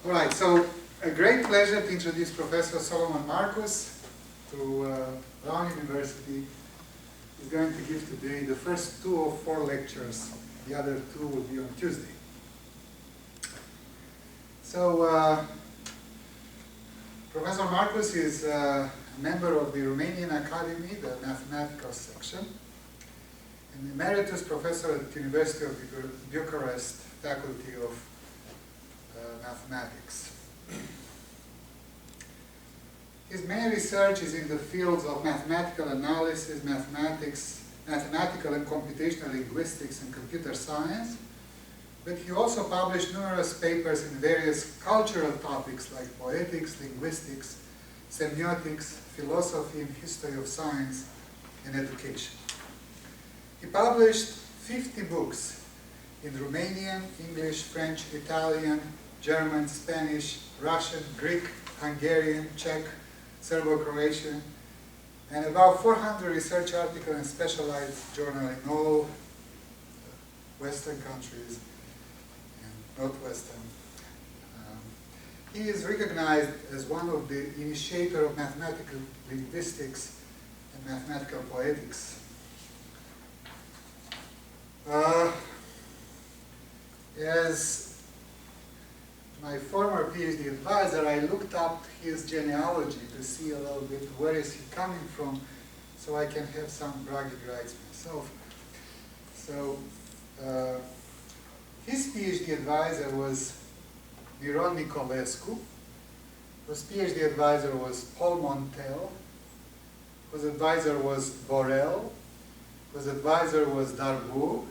All right, so a great pleasure to introduce Professor Solomon Marcus to Brown University. He's going to give today the first 2 of 4 lectures. The other 2 will be on Tuesday. So, Professor Marcus is a member of the Romanian Academy, the mathematical section, and emeritus professor at the University of Bucharest, Faculty of Mathematics. His main research is in the fields of mathematical analysis, mathematical and computational linguistics, and computer science. But he also published numerous papers in various cultural topics like poetics, linguistics, semiotics, philosophy, and history of science and education. He published 50 books in Romanian, English, French, Italian, German, Spanish, Russian, Greek, Hungarian, Czech, Serbo-Croatian, and about 400 research articles and specialized journals in all Western countries and Northwestern. He is recognized as one of the initiators of mathematical linguistics and mathematical poetics. As my former PhD advisor, I looked up his genealogy to see a little bit where is he coming from, so I can have some bragging rights myself. So, his PhD advisor was Miron Nicolescu, whose PhD advisor was Paul Montel, whose advisor was Borel, whose advisor was Darboux,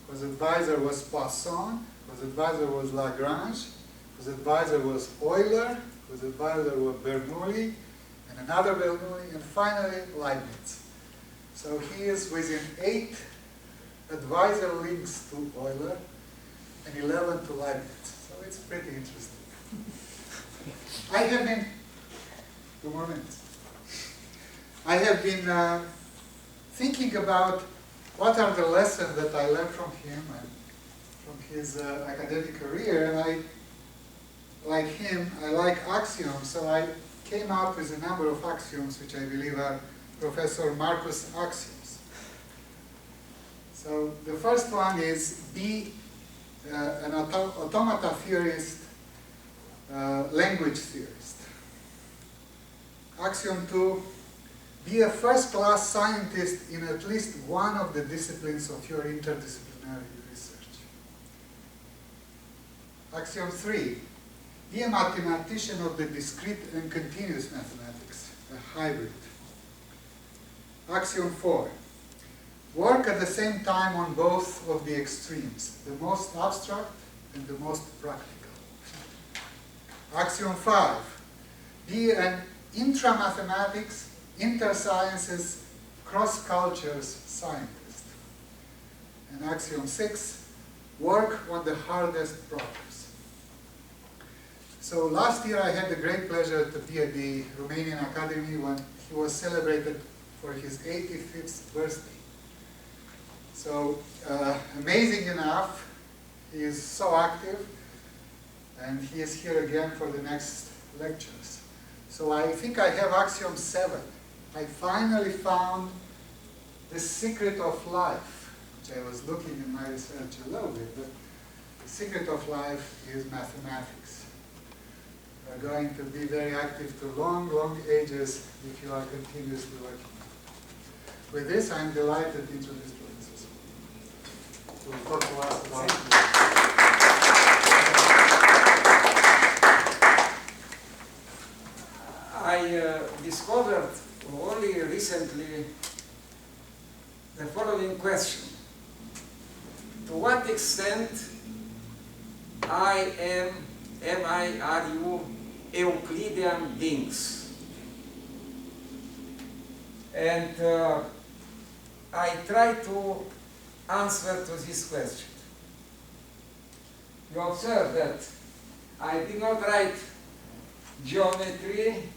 whose advisor was Poisson, whose advisor was Lagrange, whose advisor was Euler, whose advisor was Bernoulli, and another Bernoulli, and finally Leibniz. So he is within 8 advisor links to Euler and 11 to Leibniz. So it's pretty interesting. I have been, 2 more minutes. I have been thinking about what are the lessons that I learned from him and from his academic career, and I, like him, I like axioms, so I came up with a number of axioms which I believe are Professor Marcus axioms. So the first one is be an automata theorist, language theorist. Axiom 2, be a first-class scientist in at least one of the disciplines of your interdisciplinary research. Axiom 3, be a mathematician of the discrete and continuous mathematics, a hybrid. Axiom 4, work at the same time on both of the extremes, the most abstract and the most practical. Axiom 5, be an intra-mathematics, inter-sciences, cross-cultures scientist. And axiom 6, work on the hardest problems. So last year I had the great pleasure to be at the Romanian Academy when he was celebrated for his 85th birthday. So amazing enough, he is so active, and he is here again for the next lectures. So I think I have axiom 7. I finally found the secret of life, which I was looking in my research a little bit, but the secret of life is mathematics. You are going to be very active to long, long ages if you are continuously working. With this, I am delighted to introduce Professor Solomon. We'll talk to us about I discovered only recently the following question. To what extent are you Euclidean beings? And I try to answer to this question. You observe that I did not write geometry,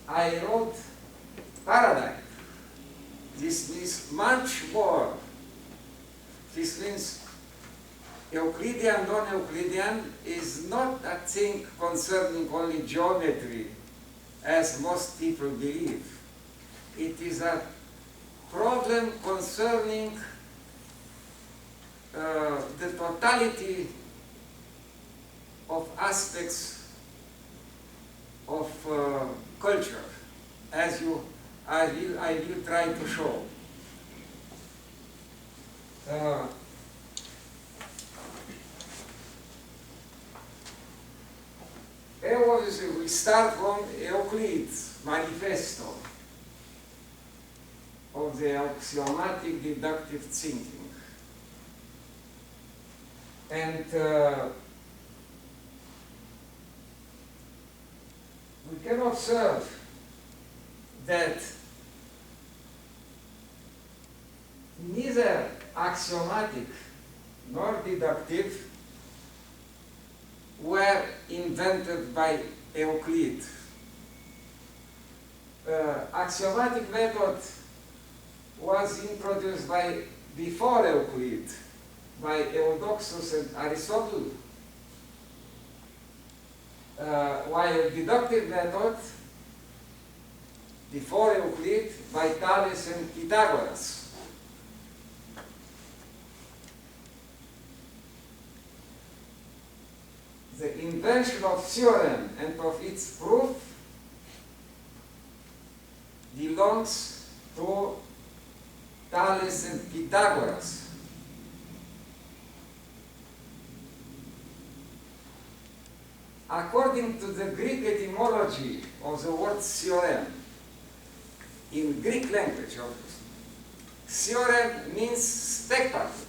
I wrote paradigm. This means much more. This means Euclidean, non-Euclidean is not a thing concerning only geometry, as most people believe. It is a problem concerning the totality of aspects of culture, as I will try to show. Obviously, we start from Euclid's manifesto of the axiomatic deductive thinking. And we can observe that neither axiomatic nor deductive were invented by Euclid. Axiomatic method was introduced before Euclid by Eudoxus and Aristotle, while deductive method before Euclid by Thales and Pythagoras. The invention of theorem and of its proof belongs to Thales and Pythagoras. According to the Greek etymology of the word theorem, in Greek language, theorem means spectacle.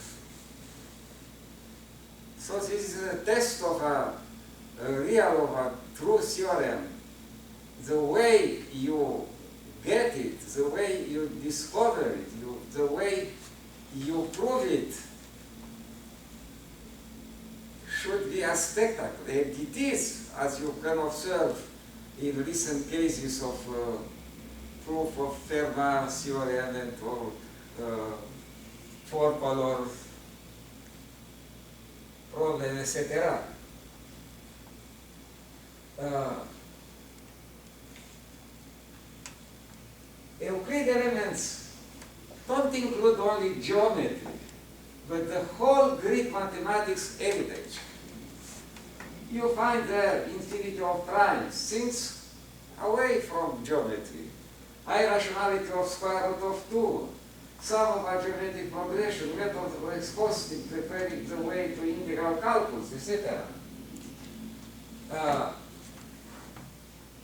So this is a test of a true theorem. The way you get it, the way you discover it, the way you prove it should be a spectacle. And it is, as you can observe in recent cases of proof of Fermat's theorem and four-color problem, etc. Euclid elements don't include only geometry, but the whole Greek mathematics heritage. You find there infinity of primes, things away from geometry, high rationality of square root of 2, sum of algebraic progression, method of expositing, preparing the way to integral calculus, etc.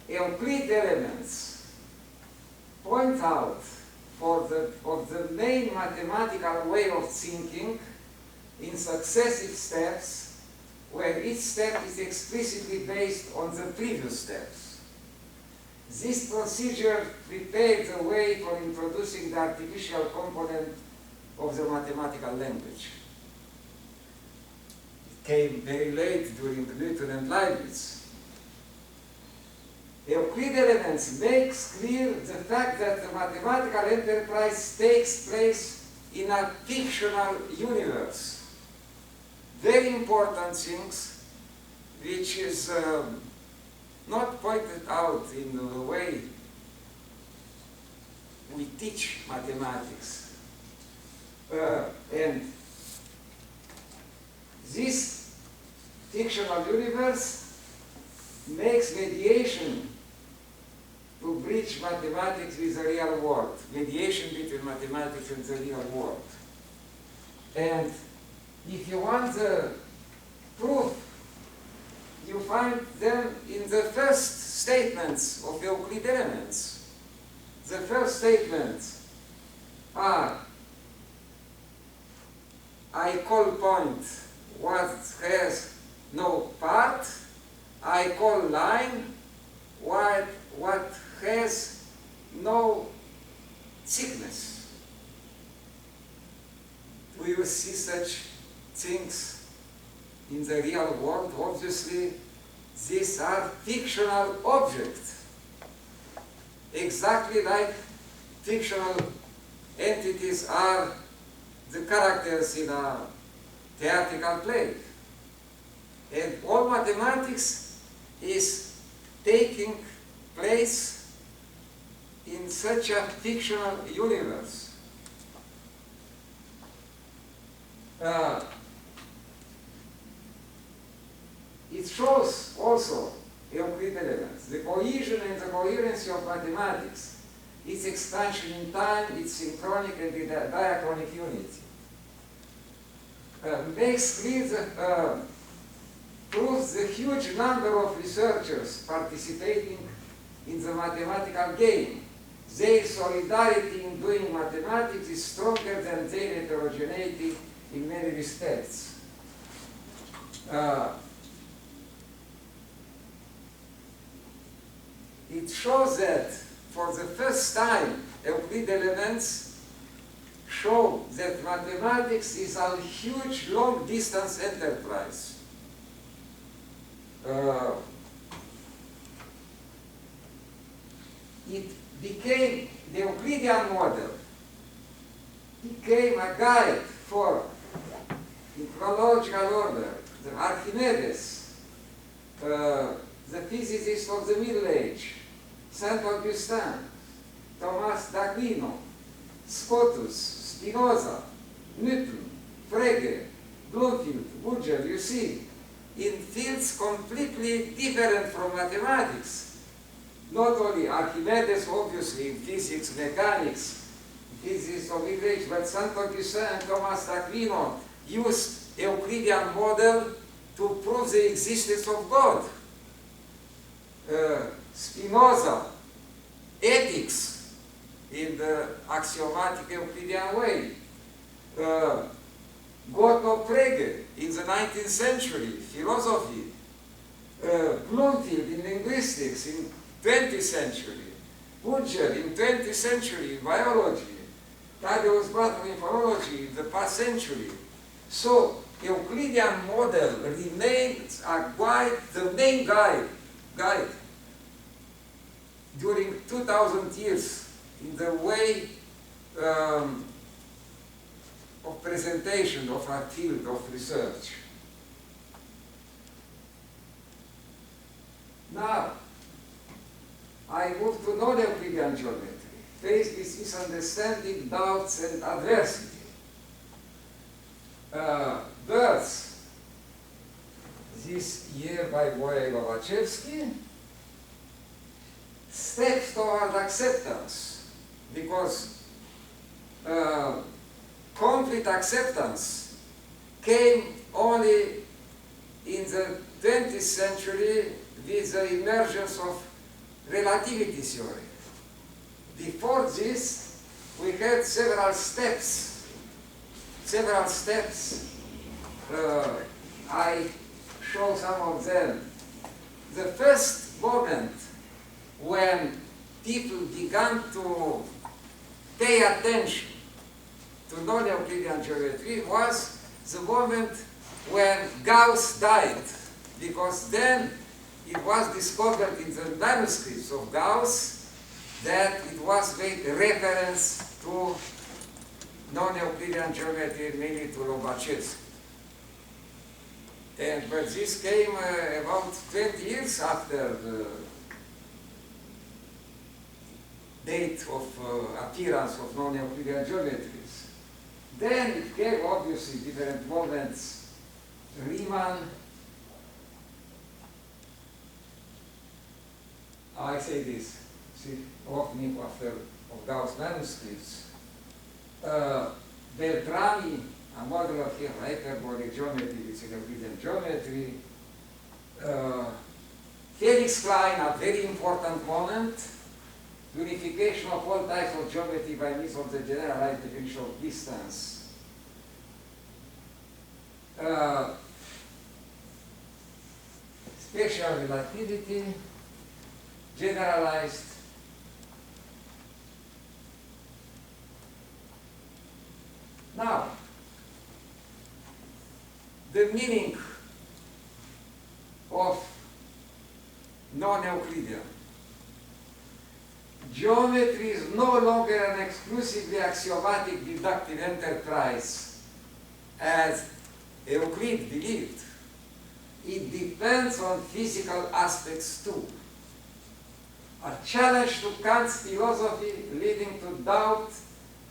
Euclid elements point out of the main mathematical way of thinking in successive steps, where each step is explicitly based on the previous steps. This procedure prepared the way for introducing the artificial component of the mathematical language. It came very late during Newton and Leibniz. Euclid elements makes clear the fact that the mathematical enterprise takes place in a fictional universe. Very important things, which is not pointed out in the way we teach mathematics. And this fictional universe makes mediation to bridge mathematics with the real world, mediation between mathematics and the real world. And if you want the proof, you find them in the first statements of Euclid elements. The first statements are, I call point what has no part, I call line what has no thickness. Do you see such things in the real world? Obviously, these are fictional objects, exactly like fictional entities are the characters in a theatrical play. And all mathematics is taking place in such a fictional universe. It shows also Euclidean elements, the cohesion and the coherency of mathematics, its expansion in time, its synchronic and diachronic unity. Makes clear proves the huge number of researchers participating in the mathematical game. Their solidarity in doing mathematics is stronger than their heterogeneity in many respects. It shows that for the first time Euclidean elements show that mathematics is a huge long-distance enterprise. It became, the Euclidean model became a guide for, in chronological order, the Archimedes, the physicists of the Middle Age, Saint Augustine, Thomas d'Aquino, Scotus, Spinoza, Newton, Frege, Bloomfield, Burger, you see, in fields completely different from mathematics. Not only Archimedes, obviously, in physics, mechanics, physics of Middle Age, but Saint Augustine and Thomas d'Aquino used Euclidean model to prove the existence of God. Spinoza, ethics in the axiomatic Euclidean way. Gottlob Frege in the 19th century, philosophy. Bloomfield in linguistics in 20th century. Burger in 20th century, biology. Thaddeus Butler in philology in the past century. So, Euclidean model remains a guide, the main guide during 2000 years in the way of presentation of a field of research. Now, I move to non-Euclidean geometry, faced with misunderstanding, doubts, and adversity. Birds, this year by Boye Lobachevsky, steps toward acceptance, because complete acceptance came only in the 20th century with the emergence of relativity theory. Before this, we had several steps. I show some of them. The first moment when people began to pay attention to non-Euclidean geometry was the moment when Gauss died, because then it was discovered in the manuscripts of Gauss that it was made a reference to non-Euclidean geometry, mainly to Lobachevsky. But this came about 20 years after the date of appearance of non-Euclidean geometries. Then it came, obviously, different moments. Riemann, I say this, see, opening after of Gauss manuscripts. Beltrami, a model of hyperbolic geometry with Euclidean geometry. Felix Klein, a very important moment. Unification of all types of geometry by means of the generalized definition of distance. Special relativity, generalized. Now, the meaning of non-Euclidean. Geometry is no longer an exclusively axiomatic deductive enterprise, as Euclid believed, it depends on physical aspects too. A challenge to Kant's philosophy leading to doubt,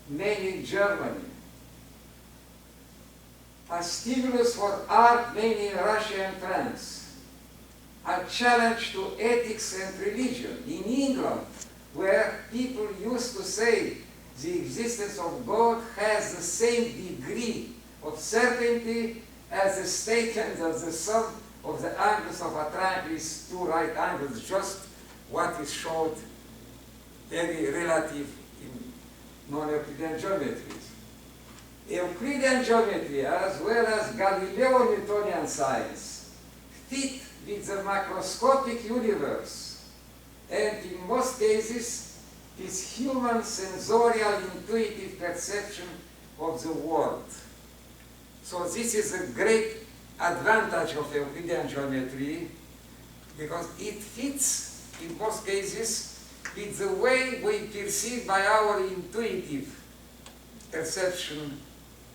mainly in Germany. A stimulus for art, mainly in Russia and France. A challenge to ethics and religion in England, where people used to say the existence of God has the same degree of certainty as the statement that the sum of the angles of a triangle is two right angles, just what is showed very relative in non-Euclidean geometries. Euclidean geometry, as well as Galileo-Newtonian science, fit with the macroscopic universe, and in most cases, this human sensorial intuitive perception of the world. So this is a great advantage of Euclidean geometry, because it fits, in most cases, with the way we perceive by our intuitive perception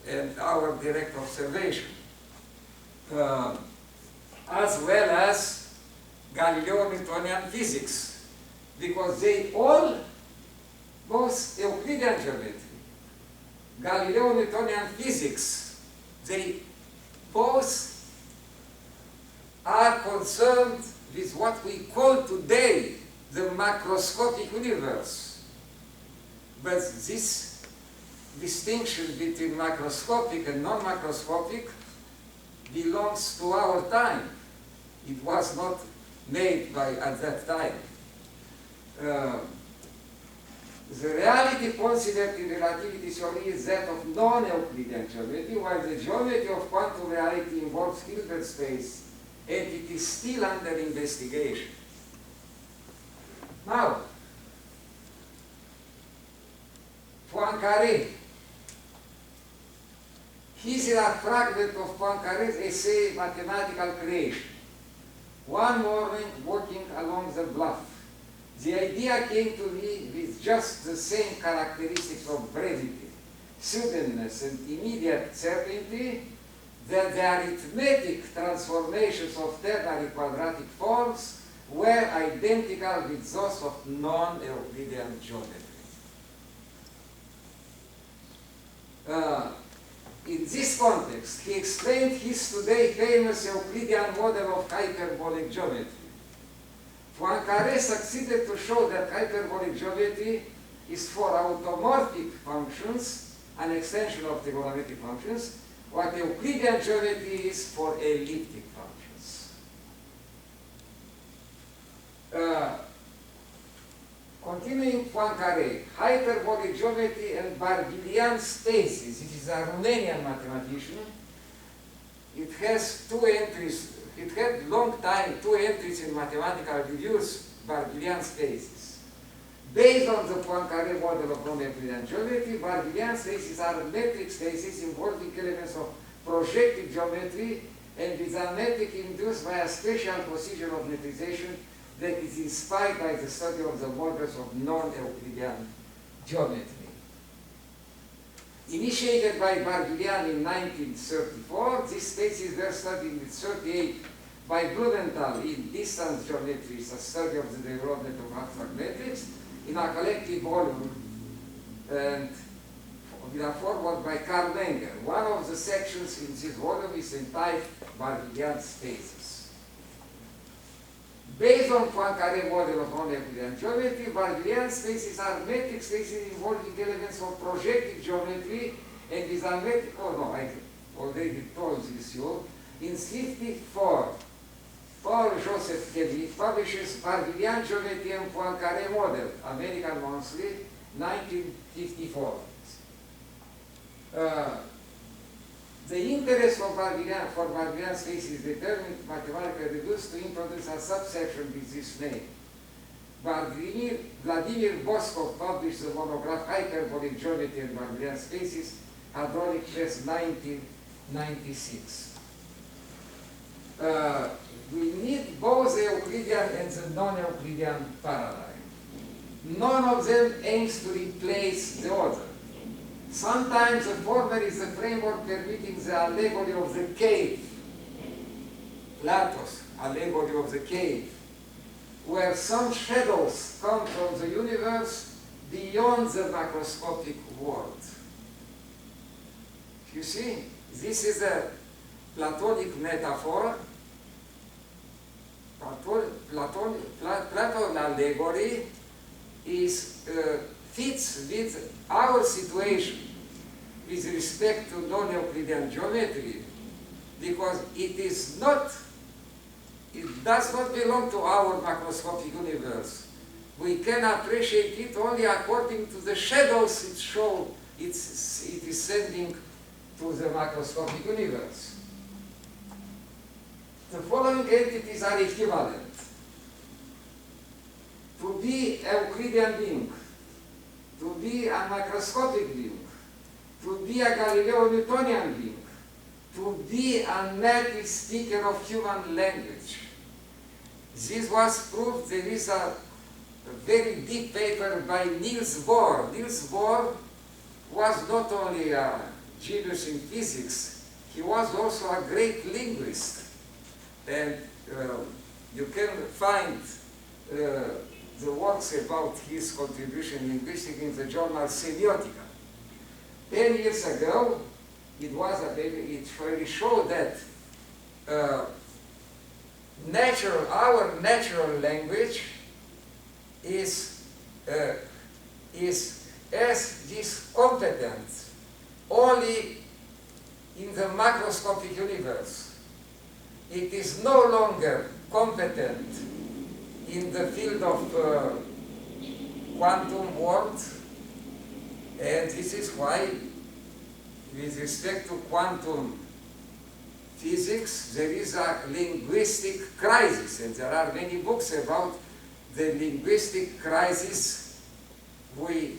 and our direct observation, as well as Galileo-Newtonian physics, because they all, both Euclidean geometry, Galileo-Newtonian physics, they both are concerned with what we call today the macroscopic universe. But this distinction between macroscopic and non-macroscopic belongs to our time. It was not made at that time. The reality considered in relativity theory is that of non-Euclidean geometry, while the geometry of quantum reality involves Hilbert space, and it is still under investigation. Now, Poincaré. Here is a fragment of Poincaré's essay, Mathematical Creation. One morning, walking along the bluff, the idea came to me with just the same characteristics of brevity, suddenness, and immediate certainty that the arithmetic transformations of ternary quadratic forms were identical with those of non-Euclidean geometry. In this context, he explained his today famous Euclidean model of hyperbolic geometry. Poincaré succeeded to show that hyperbolic geometry is for automorphic functions, an extension of trigonometric functions, what Euclidean geometry is for elliptic functions. Continuing Poincaré, hyperbolic geometry and Barbilian spaces. It is a Romanian mathematician. It has two entries. It had long time 2 entries in mathematical reviews, Barbilian spaces. Based on the Poincaré model of non-Euclidean geometry, Barbilian spaces are metric spaces involving elements of projective geometry and with a metric induced by a special procedure of metrization that is inspired by the study of the models of non-Euclidean geometry. Initiated by Barbilian in 1934, these spaces were studied in 1938 by Blumenthal in Distance Geometry, a study of the development of abstract metrics, in a collective volume, and with a foreword by Karl Menger. One of the sections in this volume is entitled Barbilian spaces. Based on Poincaré model of non-Euclidean geometry, Barbilian spaces are metric spaces involving elements of projective geometry and with a metric, I already told this you. In 1954, Paul Joseph Kelly publishes Barbilian geometry and Poincaré model, American Monthly, 1954. The interest for Barbilian space is determined mathematically reduced to introduce a subsection with this name. Vladimir Boskov published the monograph Hyperbolic Geometry and Barbilian Spaces, Hadronic Press, 1996. We need both the Euclidean and the non-Euclidean paradigm. None of them aims to replace the other. Sometimes the former is the framework permitting the allegory of the cave, Plato's allegory of the cave, where some shadows come from the universe beyond the macroscopic world. You see, this is a Platonic metaphor. Plato's allegory fits with our situation with respect to non-Euclidean geometry, because it does not belong to our macroscopic universe. We can appreciate it only according to the shadows it is sending to the macroscopic universe. The following entities are equivalent. To be a Euclidean being, to be a macroscopic being, to be a Galileo-Newtonian being, to be a native speaker of human language. This was proved. There is a very deep paper by Niels Bohr. Niels Bohr was not only a genius in physics, he was also a great linguist. And you can find the works about his contribution in linguistics in the journal Semiotica. 10 years ago, it really showed that our natural language is competent only in the macroscopic universe. It is no longer competent in the field of quantum world, and this is why, with respect to quantum physics, there is a linguistic crisis, and there are many books about the linguistic crisis we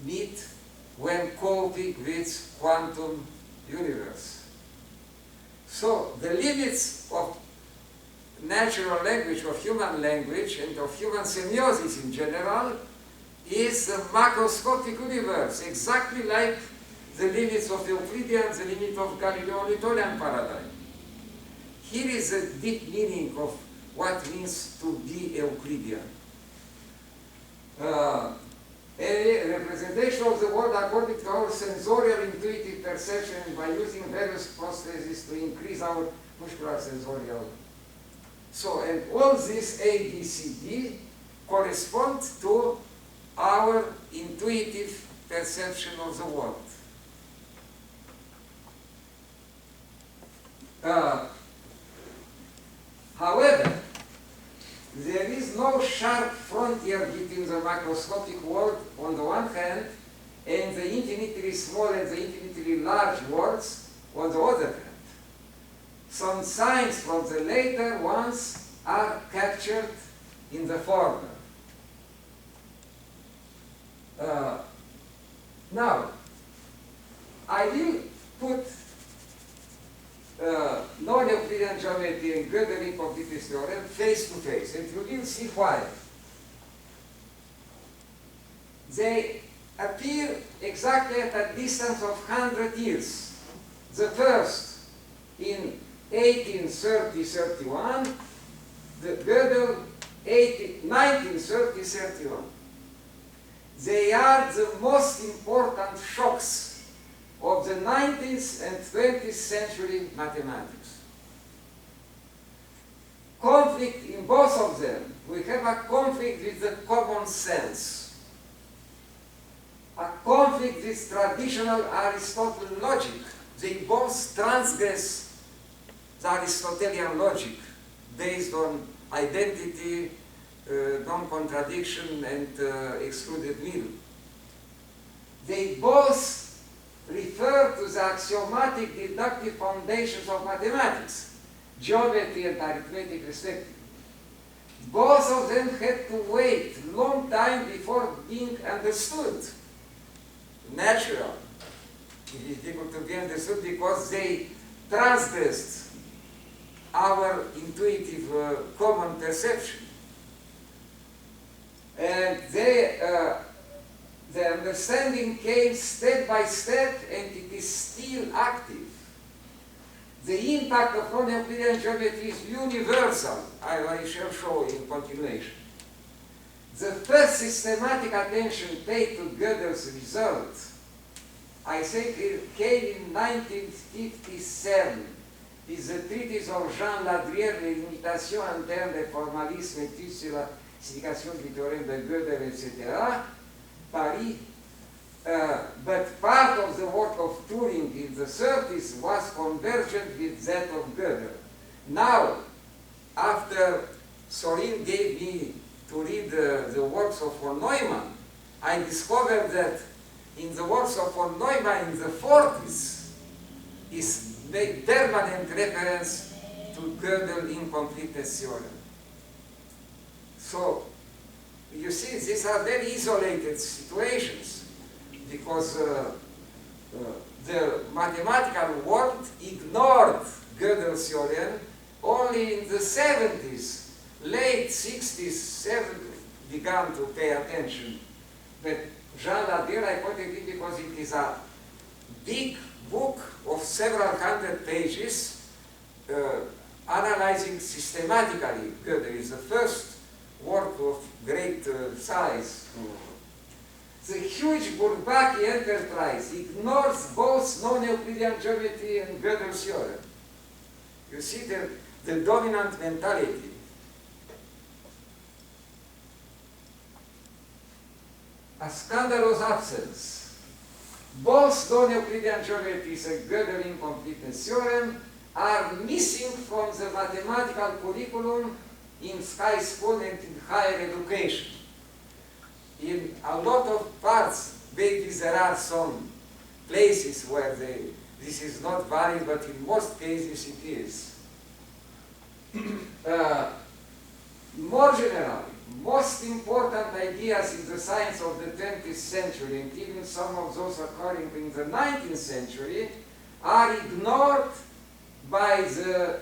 meet when coping with quantum universe. So the limits of natural language, of human language, and of human semiosis in general is the macroscopic universe, exactly like the limits of Euclidean, the limit of Galileo-Newtonian paradigm. Here is a deep meaning of what it means to be Euclidean. A representation of the world according to our sensorial intuitive perception by using various processes to increase our muscular sensorial. So, and all this A, B, C, D correspond to our intuitive perception of the world. However, there is no sharp frontier between the macroscopic world on the one hand and the infinitely small and the infinitely large worlds on the other hand. Some signs from the later ones are captured in the former. Now, I will put non-Euclidean geometry and Gödel incompleteness theorem face to face, and you will see why. They appear exactly at a distance of 100 years. The first in 1830-31, the Gödel 1930-31. They are the most important shocks of the 19th and 20th century mathematics. Conflict in both of them. We have a conflict with the common sense, a conflict with traditional Aristotelian logic. They both transgress the Aristotelian logic based on identity, non-contradiction, and excluded middle. They both refer to the axiomatic deductive foundations of mathematics, geometry and arithmetic respectively. Both of them had to wait a long time before being understood. Natural. It is difficult to be understood because they transgressed our intuitive common perception. And they The understanding came step by step, and it is still active. The impact of non-Euclidean geometry is universal, I shall show in continuation. The first systematic attention paid to Gödel's result, I think it came in 1957, is the treatise of Jean Ladrière, Les limitations internes des formalismes, études sur la signification du théorème de Gödel, etc., Paris. But part of the work of Turing in the 30s was convergent with that of Gödel. Now, after Sorin gave me to read the works of von Neumann, I discovered that in the works of von Neumann in the 40s is made permanent reference to Gödel incompleteness theorem. So, you see, these are very isolated situations, because the mathematical world ignored Gödel's theorem only in the 70s, late 60s, 70s, began to pay attention. But Jean Ladrière, I quoted it because it is a big book of several hundred pages analyzing systematically Gödel. Is the first work of great size. The huge Bourbaki enterprise ignores both non-Euclidean geometry and Gödel's theorem. You see the dominant mentality. A scandalous absence. Both non-Euclidean geometries and Gödel incompleteness theorem are missing from the mathematical curriculum in high school and in higher education. In a lot of parts, maybe there are some places where this is not valid, but in most cases it is. More generally, most important ideas in the science of the 20th century, and even some of those occurring in the 19th century, are ignored by the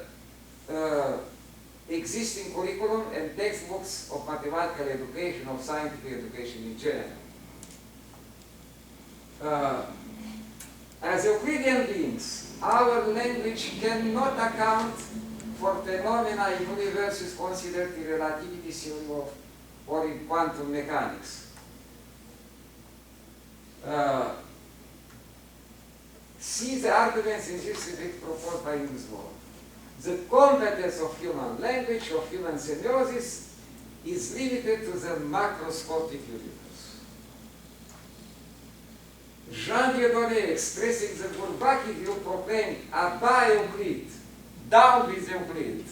existing curriculum and textbooks of mathematical education, of scientific education in general. As Euclidean beings, our language cannot account for phenomena in universes considered in relativity theory or in quantum mechanics. See the arguments in this respect proposed by Innsbruck. The competence of human language, of human semiosis, is limited to the macroscopic universe. Jean Dieudonné, expressing the Bourbaki view, proclaimed "Abba Euclid," down with Euclid,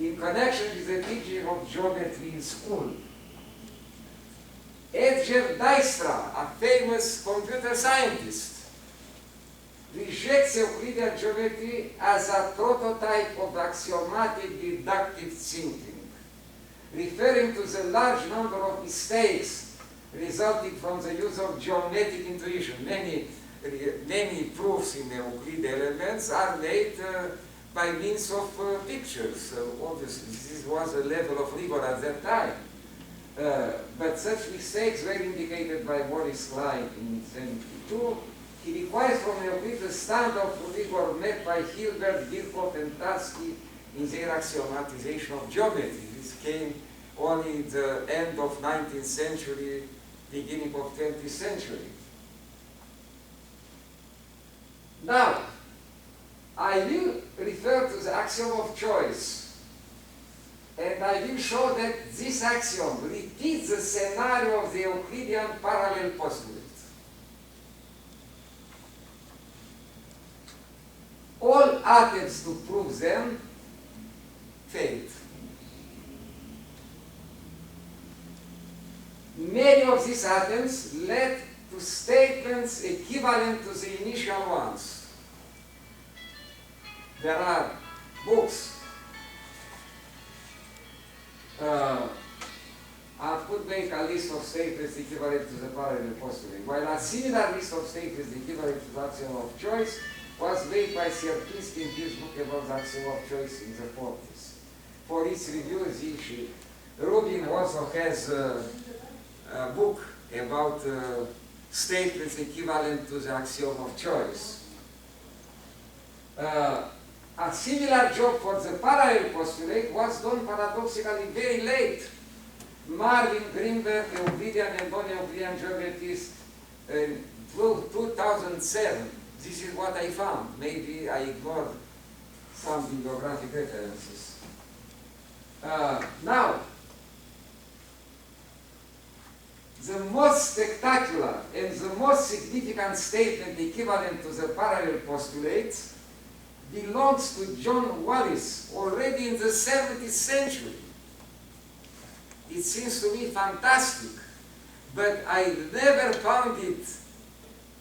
in connection with the teaching of geometry in school. Edgar Dijkstra, a famous computer scientist, rejects Euclidean geometry as a prototype of axiomatic deductive thinking, referring to the large number of mistakes resulting from the use of geometric intuition. Many proofs in Euclid elements are made by means of pictures. Obviously, this was a level of rigor at that time. But such mistakes were indicated by Maurice Klein in 1972. He requires from Euclid the standard of rigor met by Hilbert, Birkhoff, and Tarski in their axiomatization of geometry. This came only at the end of 19th century, beginning of 20th century. Now, I will refer to the axiom of choice, and I will show that this axiom repeats the scenario of the Euclidean parallel postulate. All attempts to prove them failed. Many of these attempts led to statements equivalent to the initial ones. There are books. I could make a list of statements equivalent to the parallel postulate, while a similar list of statements equivalent to the axiom of choice was made by Sierpinski in his book about the axiom of choice in the 40s. For its review, Rubin also has a book about statements equivalent to the axiom of choice. A similar job for the parallel postulate was done paradoxically very late. Marvin, Greenberg, Euclidean and non-Euclidean geometries in 2007. This is what I found. Maybe I ignored some bibliographic references. Now, the most spectacular and the most significant statement equivalent to the parallel postulates belongs to John Wallis already in the 17th century. It seems to me fantastic, but I never found it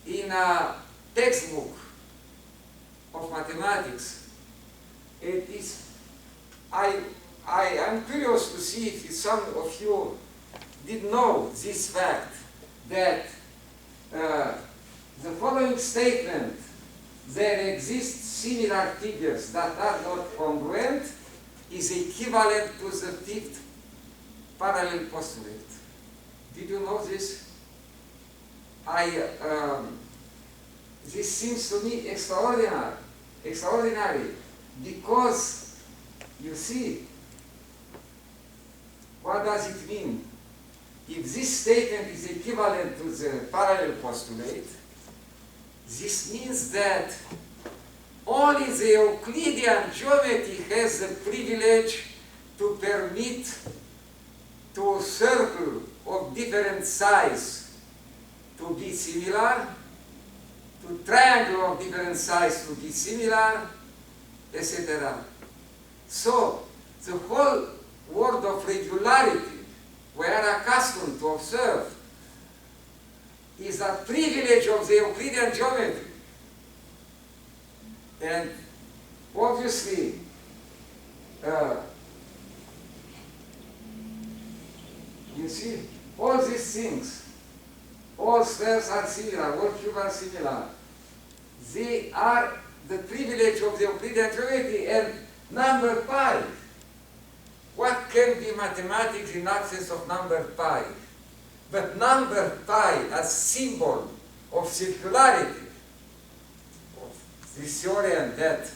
in a textbook of mathematics. It is, I am curious to see if some of you did know this fact, that the following statement, there exist similar figures that are not congruent, is equivalent to the fifth parallel postulate. Did you know this? This seems to me extraordinary, because you see, what does it mean? If this statement is equivalent to the parallel postulate, this means that only the Euclidean geometry has the privilege to permit to a circle of different size to be similar, to triangle of different size to be similar, etc. So, the whole world of regularity we are accustomed to observe is a privilege of the Euclidean geometry. And obviously, you see, all these things, all spheres are similar, all cubes are similar. They are the privilege of the Euclidean geometry. And number pi, what can be mathematics in absence of number pi? But number pi as symbol of circularity, of this theorem that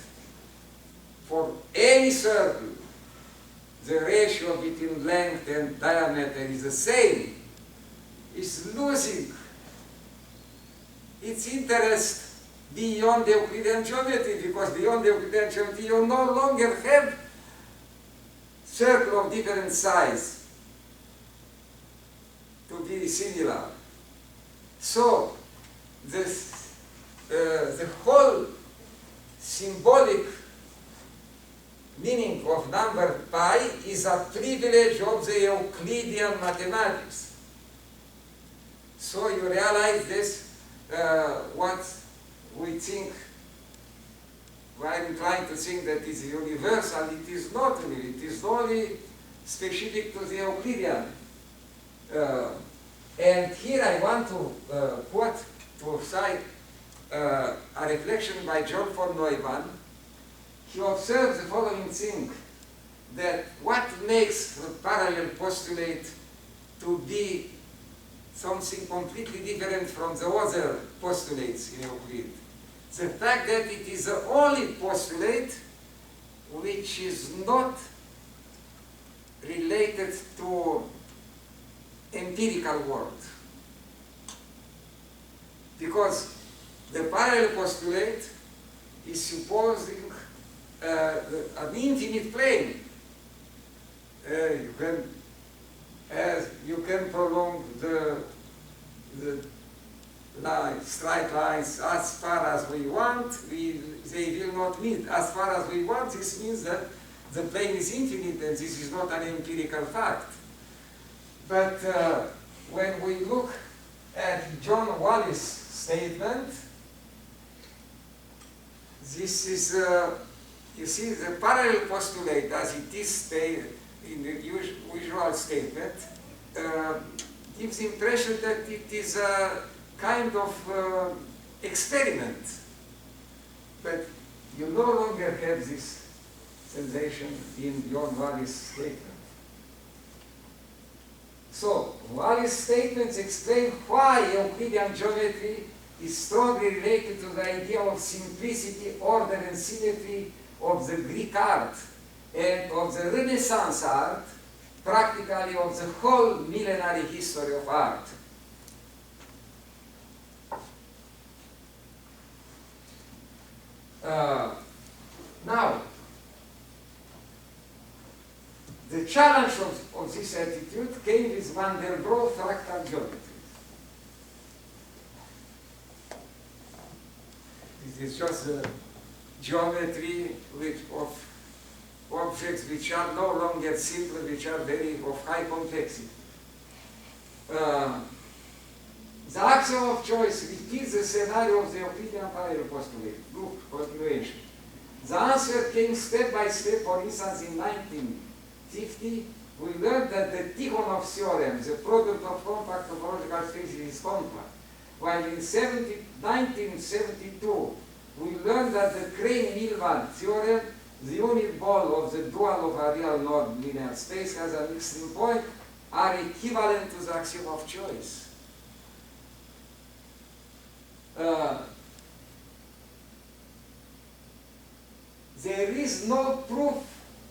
for any circle, the ratio between length and diameter is the same, is losing its interest beyond the Euclidean geometry, because beyond the Euclidean geometry you no longer have circle of different size to be similar. So the whole symbolic meaning of number pi is a privilege of the Euclidean mathematics. So you realize this, what we think, I'm inclined to think that is universal. It is not really, it is only specific to the Euclidean. And here I want to quote, to cite a reflection by John von Neumann. He observes the following thing, that what makes the parallel postulate to be something completely different from the other postulates in Euclid. The fact that it is the only postulate which is not related to empirical world. Because the parallel postulate is supposing an infinite plane. You can prolong the straight lines as far as we want. They will not meet as far as we want. This means that the plane is infinite, and this is not an empirical fact. But when we look at John Wallis' statement, this is, you see, the parallel postulate as it is stated in the usual statement gives the impression that it is a kind of experiment. But you no longer have this sensation in John Wallis' statement. So, Wallis' statements explain why Euclidean geometry is strongly related to the idea of simplicity, order, and symmetry of the Greek art and of the Renaissance art, practically of the whole millenary history of art. Now, the challenge of this attitude came with Van der Broek fractal geometry. This is just a geometry of objects which are no longer simple, which are very of high complexity. The axiom of choice repeats the scenario of the Euclidean parallel postulate. Look, continuation. The answer came step by step. For instance, in 1950, we learned that the Tikhonov theorem, the product of compact topological spaces, is compact. While in 1972, we learned that the Crane-Millman theorem, the unit ball of the dual of a real non-linear space, has an extreme point, are equivalent to the axiom of choice. There is no proof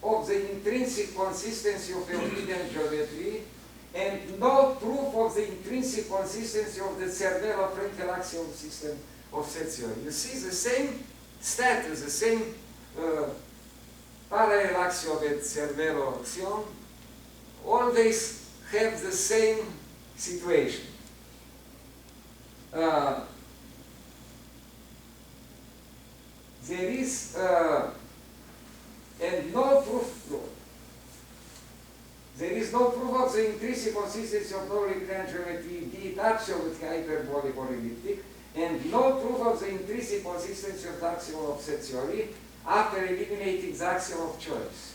of the intrinsic consistency of Euclidean geometry and no proof of the intrinsic consistency of the Cervelo-Frenkel axiom system of set theory. You see the same status, the same parallel axiom and Cervelo axiom always have the same situation. There is and no proof. There is no proof of the intrinsic consistency of non-Euclidean geometry, be it absolutely hyperbolic or elliptic, and no proof of the intrinsic consistency of the axiom of set theory after eliminating the axiom of choice.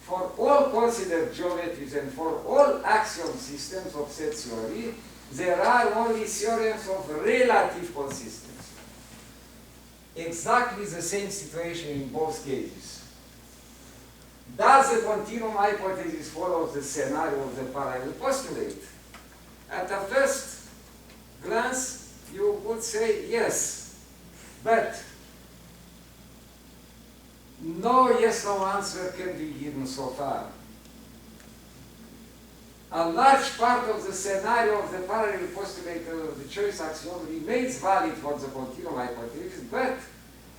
For all considered geometries and for all axiom systems of set theory, there are only theorems of relative consistency. Exactly the same situation in both cases. Does the continuum hypothesis follow the scenario of the parallel postulate? At a first glance, you would say yes, but no yes-no answer can be given so far. A large part of the scenario of the parallel postulate of the choice axiom remains valid for the continuum hypothesis, but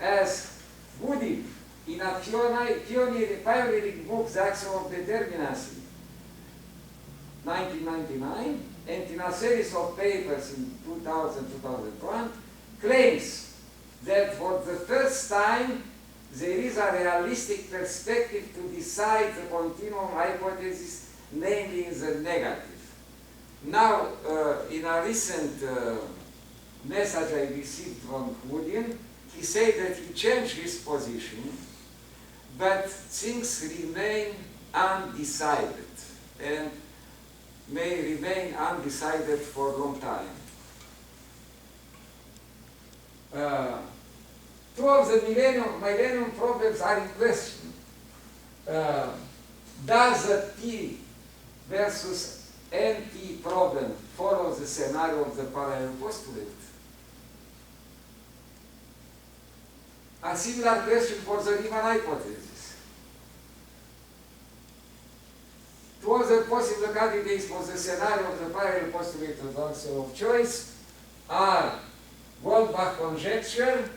as Woody in a pioneering book, The Axiom of Determinacy, 1999, and in a series of papers in 2000-2001, claims that for the first time there is a realistic perspective to decide the continuum hypothesis, namely in the negative. Now, in a recent message I received from Woodin, he said that he changed his position, but things remain undecided and may remain undecided for a long time. Two of the millennium problems are in question. Does the P versus NP problem follow the scenario of the parallel postulate? A similar question for the Riemann hypothesis. Two other possible candidates for the scenario of the parallel postulate of the axiom of choice are Goldbach conjecture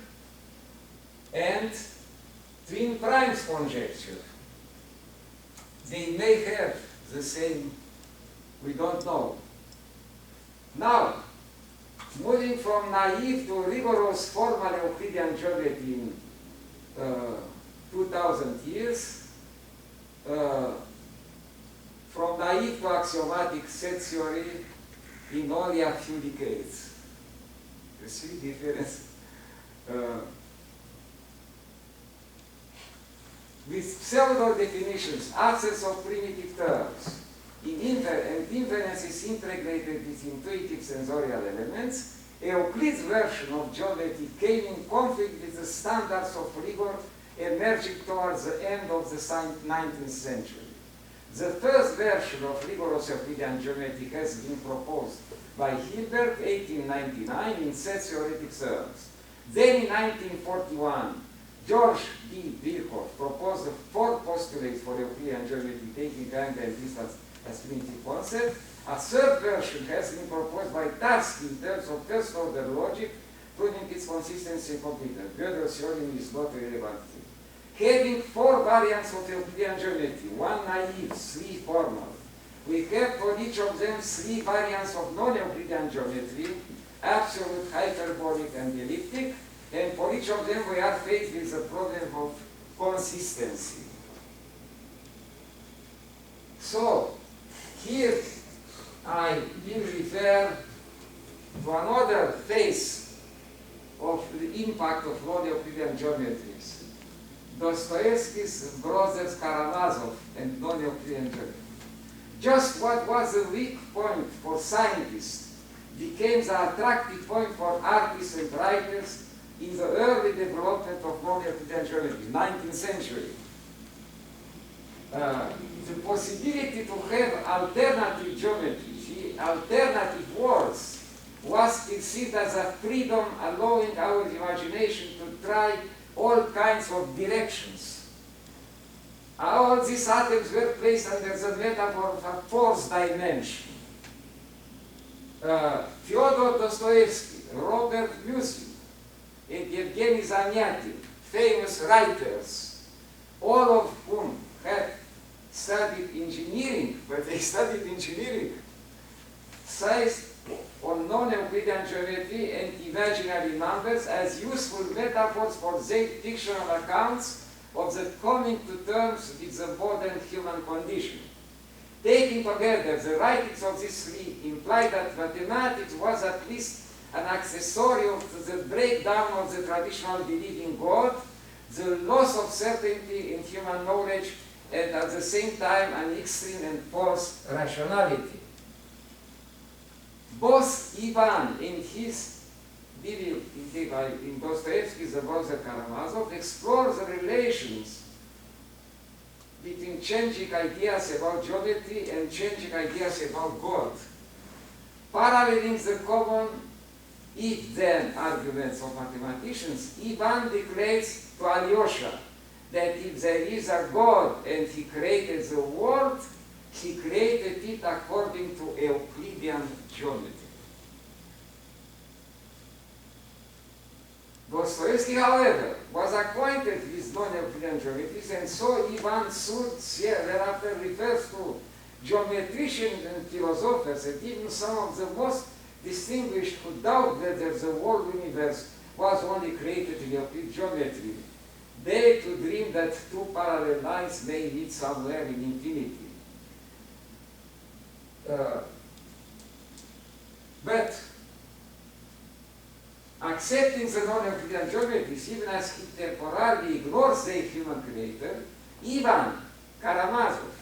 and twin primes conjecture. They may have the same, we don't know. Now, moving from naive to rigorous formal Euclidean geometry in 2000 years, from naive to axiomatic set theory in only a few decades. You see the difference? With pseudo definitions, absence of primitive terms, and inferences integrated with intuitive sensorial elements, Euclid's version of geometry came in conflict with the standards of rigor emerging towards the end of the 19th century. The first version of rigorous Euclidean geometry has been proposed by Hilbert, 1899, in set theoretic terms. Then in 1941, George D. Birkhoff proposed the four postulates for Euclidean geometry, taking angle and distance as primitive concept. A third version has been proposed by Tarski in terms of first-order logic, proving its consistency and completeness. Gödel's theorem is not relevant. Having four variants of Euclidean geometry, one naive, three formal, we have for each of them three variants of non-Euclidean geometry, absolute, hyperbolic, and elliptic, and for each of them we are faced with the problem of consistency. So, here I will refer to another phase of the impact of non-Euclidean geometries. Dostoevsky's brothers Karamazov and non-Euclidean geometry. Just what was a weak point for scientists became the attractive point for artists and writers in the early development of non-Euclidean geometry, 19th century. The possibility to have alternative geometry, alternative worlds, was perceived as a freedom allowing our imagination to try all kinds of directions. All these atoms were placed under the metaphor of a fourth dimension. Fyodor Dostoevsky, Robert Musil, and Evgeny Zanyatin, famous writers, all of whom had studied engineering, but they studied engineering, seized on non-Euclidean geometry and imaginary numbers as useful metaphors for their fictional accounts of the coming to terms with the modern human condition. Taken together, the writings of these three imply that mathematics was at least an accessorium to the breakdown of the traditional belief in God, the loss of certainty in human knowledge, and at the same time an extreme and false rationality. Both Ivan in his video in Dostoevsky's The Brother Karamazov explore the relations between changing ideas about geometry and changing ideas about God. Paralleling the common if-then arguments of mathematicians, Ivan declares to Alyosha that if there is a God and he created the world, he created it according to Euclidean geometry. Dostoevsky, however, was acquainted with non-Euclidean geometries, and so Ivan thereafter refers to geometricians and philosophers, and even some of the most distinguished who doubt whether the world universe was only created in Euclidean geometry. They to dream that two parallel lines may meet somewhere in infinity. But accepting the non-Euclidean geometries, even as he temporarily ignores their human creator, Ivan Karamazov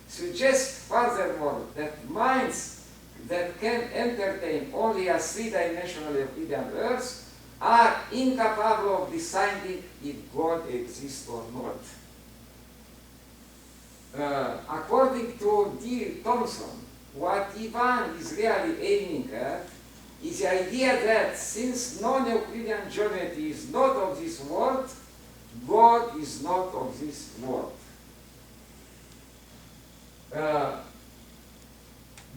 suggests furthermore that minds that can entertain only a three-dimensional Euclidean earth are incapable of deciding if God exists or not. According to D. Thompson, what Ivan is really aiming at is the idea that since non-Euclidean geometry is not of this world, God is not of this world.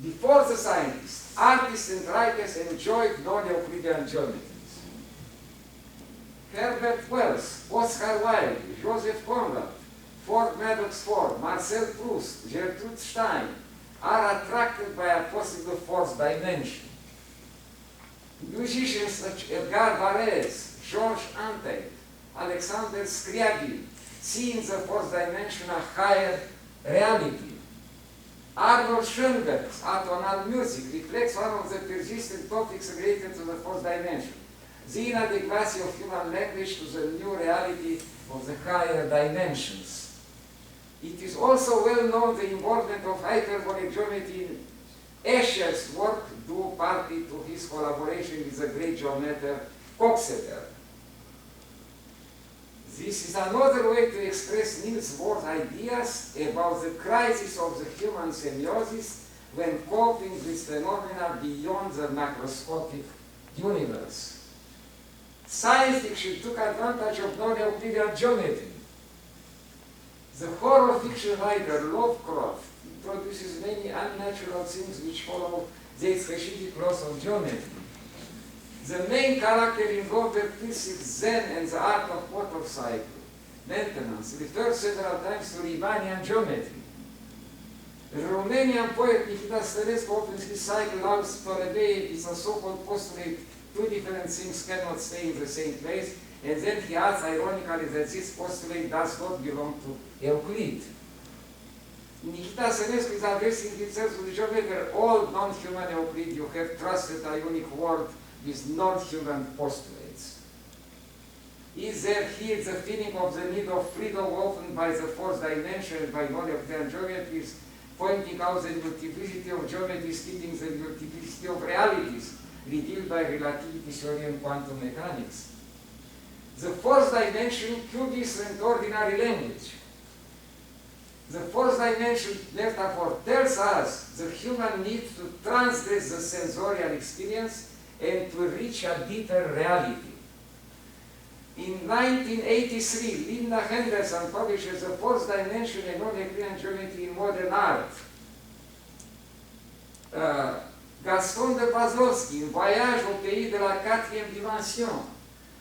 Before the scientists, artists and writers enjoyed non-Euclidean geometries. Herbert Wells, Oscar Wilde, Joseph Conrad, Ford Madox Ford, Marcel Proust, Gertrude Stein are attracted by a possible fourth dimension. Musicians such as Edgar Varese, Georges Antheil, Alexander Scriabin see in the fourth dimension a higher reality. Arnold Schoenberg's atonal music reflects one of the persistent topics related to the fourth dimension, the inadequacy of human language to the new reality of the higher dimensions. It is also well known the involvement of hyperbolic geometry in Escher's work due partly to his collaboration with the great geometer Coxeter. This is another way to express Niels Bohr's ideas about the crisis of the human semiosis when coping with phenomena beyond the macroscopic universe. Science fiction took advantage of non-Euclidean geometry. The horror fiction writer Lovecraft introduces many unnatural things which follow the specific laws of geometry. The main character in Robert Pirsic's Zen and the Art of Motorcycle Maintenance refers several times to Riemannian geometry. The Romanian poet Nikita Stănescu opens his cycle Laus Torebei is a so-called postulate two different things cannot stay in the same place, and then he adds ironically that this postulate does not belong to Euclid. Nikita Stănescu is addressing himself to the geometer, all non-human Euclid, you have trusted a unique world with non-human postulates. Is there here the feeling of the need of freedom opened by the fourth dimension and by non-Euclidean geometries, pointing out the multiplicity of geometries keeping the multiplicity of realities revealed by relativity theory and quantum mechanics? The fourth dimension, cubist and ordinary language. The fourth dimension metaphor tells us the human need to transgress the sensorial experience and to reach a deeper reality. In 1983, Linda Henderson publishes The Fourth Dimension in Non-Euclidean Geometry in Modern Art. Gaston de Pazlovsky, in Voyage au pays de la quatrième dimension,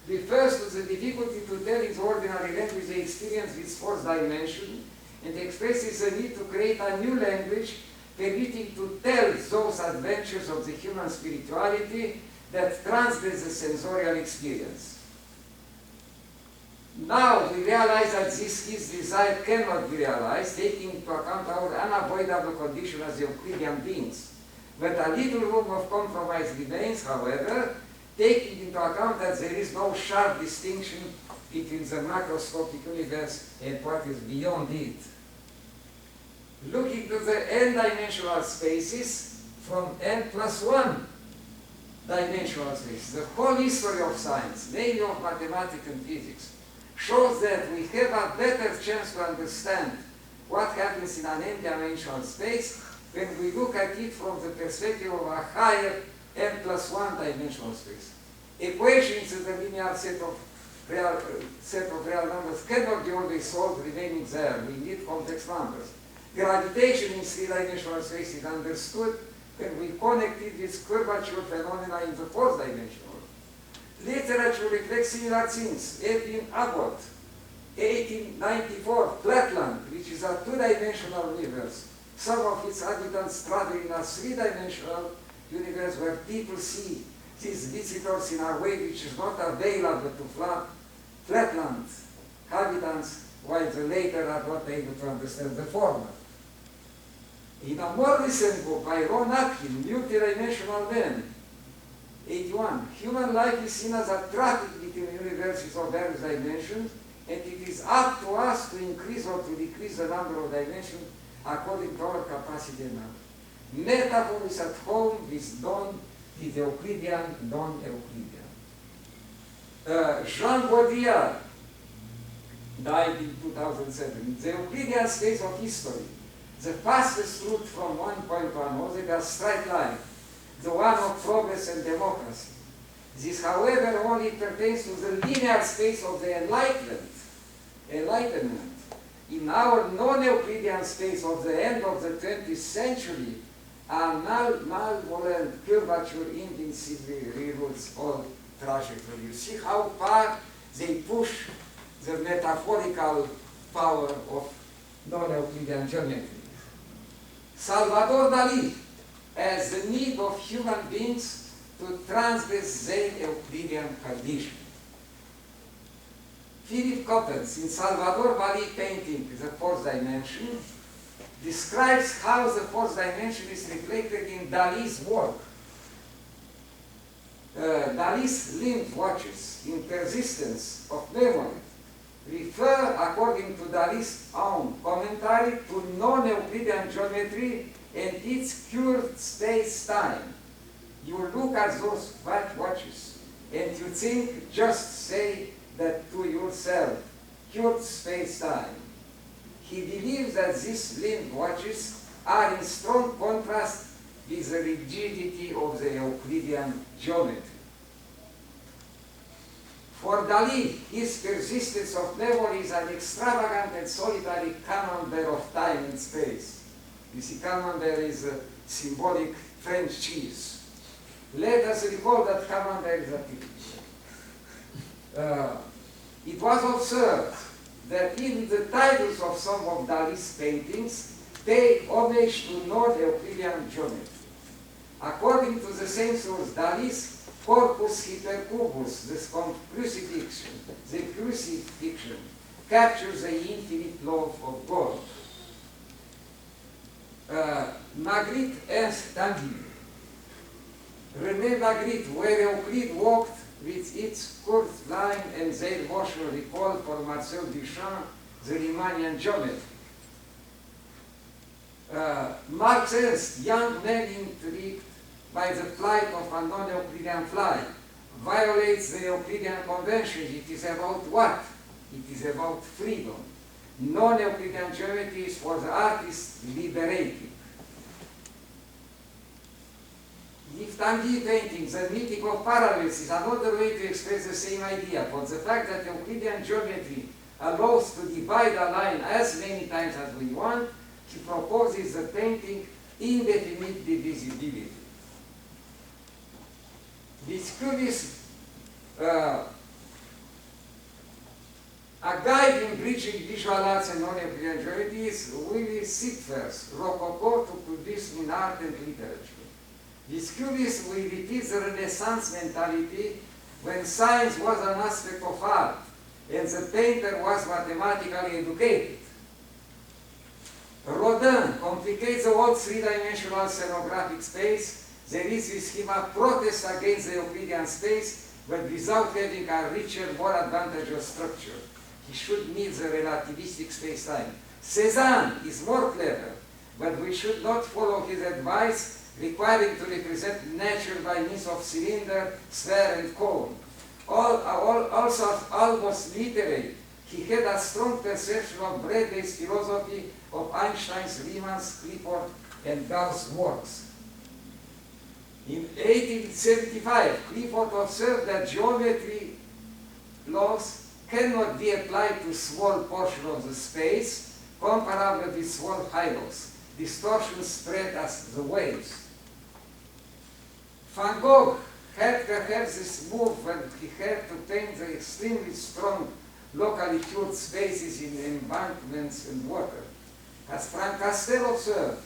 refers to the difficulty to tell in ordinary language the experience with fourth dimension and expresses the need to create a new language permitting to tell those adventures of the human spirituality that transgress the sensorial experience. Now we realize that his desire cannot be realized, taking into account our unavoidable condition as Euclidean beings. But a little room of compromise remains, however, taking into account that there is no sharp distinction between the macroscopic universe and what is beyond it. Looking to the n-dimensional spaces from n+1 dimensional spaces, the whole history of science, mainly of mathematics and physics, shows that we have a better chance to understand what happens in an n-dimensional space when we look at it from the perspective of a higher n+1 dimensional space. Equations in the linear set of real numbers cannot be always solved remaining there. We need complex numbers. Gravitation in three-dimensional space is understood when we connect it with curvature phenomena in the fourth dimension. Literature reflects similar things. Edwin Abbott, 1894, Flatland, which is a two-dimensional universe. Some of its inhabitants travel in a three-dimensional universe where people see these visitors in a way which is not available to Flatland inhabitants, while the latter are not able to understand the former. In a more recent book by Ron Atkin, Multidimensional Men, 81, human life is seen as a traffic between universes of various dimensions, and it is up to us to increase or to decrease the number of dimensions according to our capacity and number. Metaphor is at home with Euclidean, non-Euclidean. Jean Baudrillard died in 2007. The Euclidean space of history, the fastest route from one point to another, is a straight line, the one of progress and democracy. This, however, only pertains to the linear space of the Enlightenment. In our non-Euclidean space of the end of the 20th century, a malevolent curvature invincibly reroutes all trajectory. You see how far they push the metaphorical power of non-Euclidean geometry. Salvador Dali has the need of human beings to transgress their Euclidean condition. Philip Coppens, in Salvador Dali painting, The Fourth Dimension, describes how the fourth dimension is reflected in Dali's work. Dali's limbed watches in persistence of memory refer, according to Dali's own commentary, to non-Euclidean geometry and its cured space-time. You look at those watches and you think, just say that to yourself, Kurz's space-time. He believes that these limb watches are in strong contrast with the rigidity of the Euclidean geometry. For Dali, his persistence of memory is an extravagant and solitary camembert of time and space. You see, camembert is a symbolic French cheese. Let us recall that camembert is a it was observed that even the titles of some of Dali's paintings pay homage to non-Euclidean geometry. According to the same source, Dali's Corpus Hypercubus, the crucifixion, captures the infinite love of God. Magritte Ernst Tanguy. René Magritte, where Euclid walked with its curved line and their motion recalled for Marcel Duchamp the Riemannian geometry. Marx Ernst, young man intrigued by the flight of a non-Euclidean fly, violates the Euclidean convention. It is about what? It is about freedom. Non-Euclidean geometry is for the artist liberating. If Tanguy painting, the meeting of parallels is another way to express the same idea, for the fact that Euclidean geometry allows to divide a line as many times as we want, he proposes the painting indefinite divisibility. This curious, a guide in bridging visual arts and non-Euclidean geometry is Willy Sitfer's Rococo to Cubism in art and literature. This curious will repeat the Renaissance mentality when science was an aspect of art and the painter was mathematically educated. Rodin complicates the whole three-dimensional scenographic space. There is with him a protest against the Euclidean space, but without having a richer, more advantageous structure. He should need the relativistic space-time. Cézanne is more clever, but we should not follow his advice requiring to represent nature by means of cylinder, sphere, and cone. Also almost literary, he had a strong perception of Bradley's philosophy of Einstein's, Riemann's, Clifford, and Gauss' works. In 1875, Clifford observed that geometry laws cannot be applied to small portion of the space comparable with small hylos. Distortions spread as the waves. Van Gogh had perhaps this move when he had to paint the extremely strong, locally cured spaces in embankments and water. As Frank Castell observed,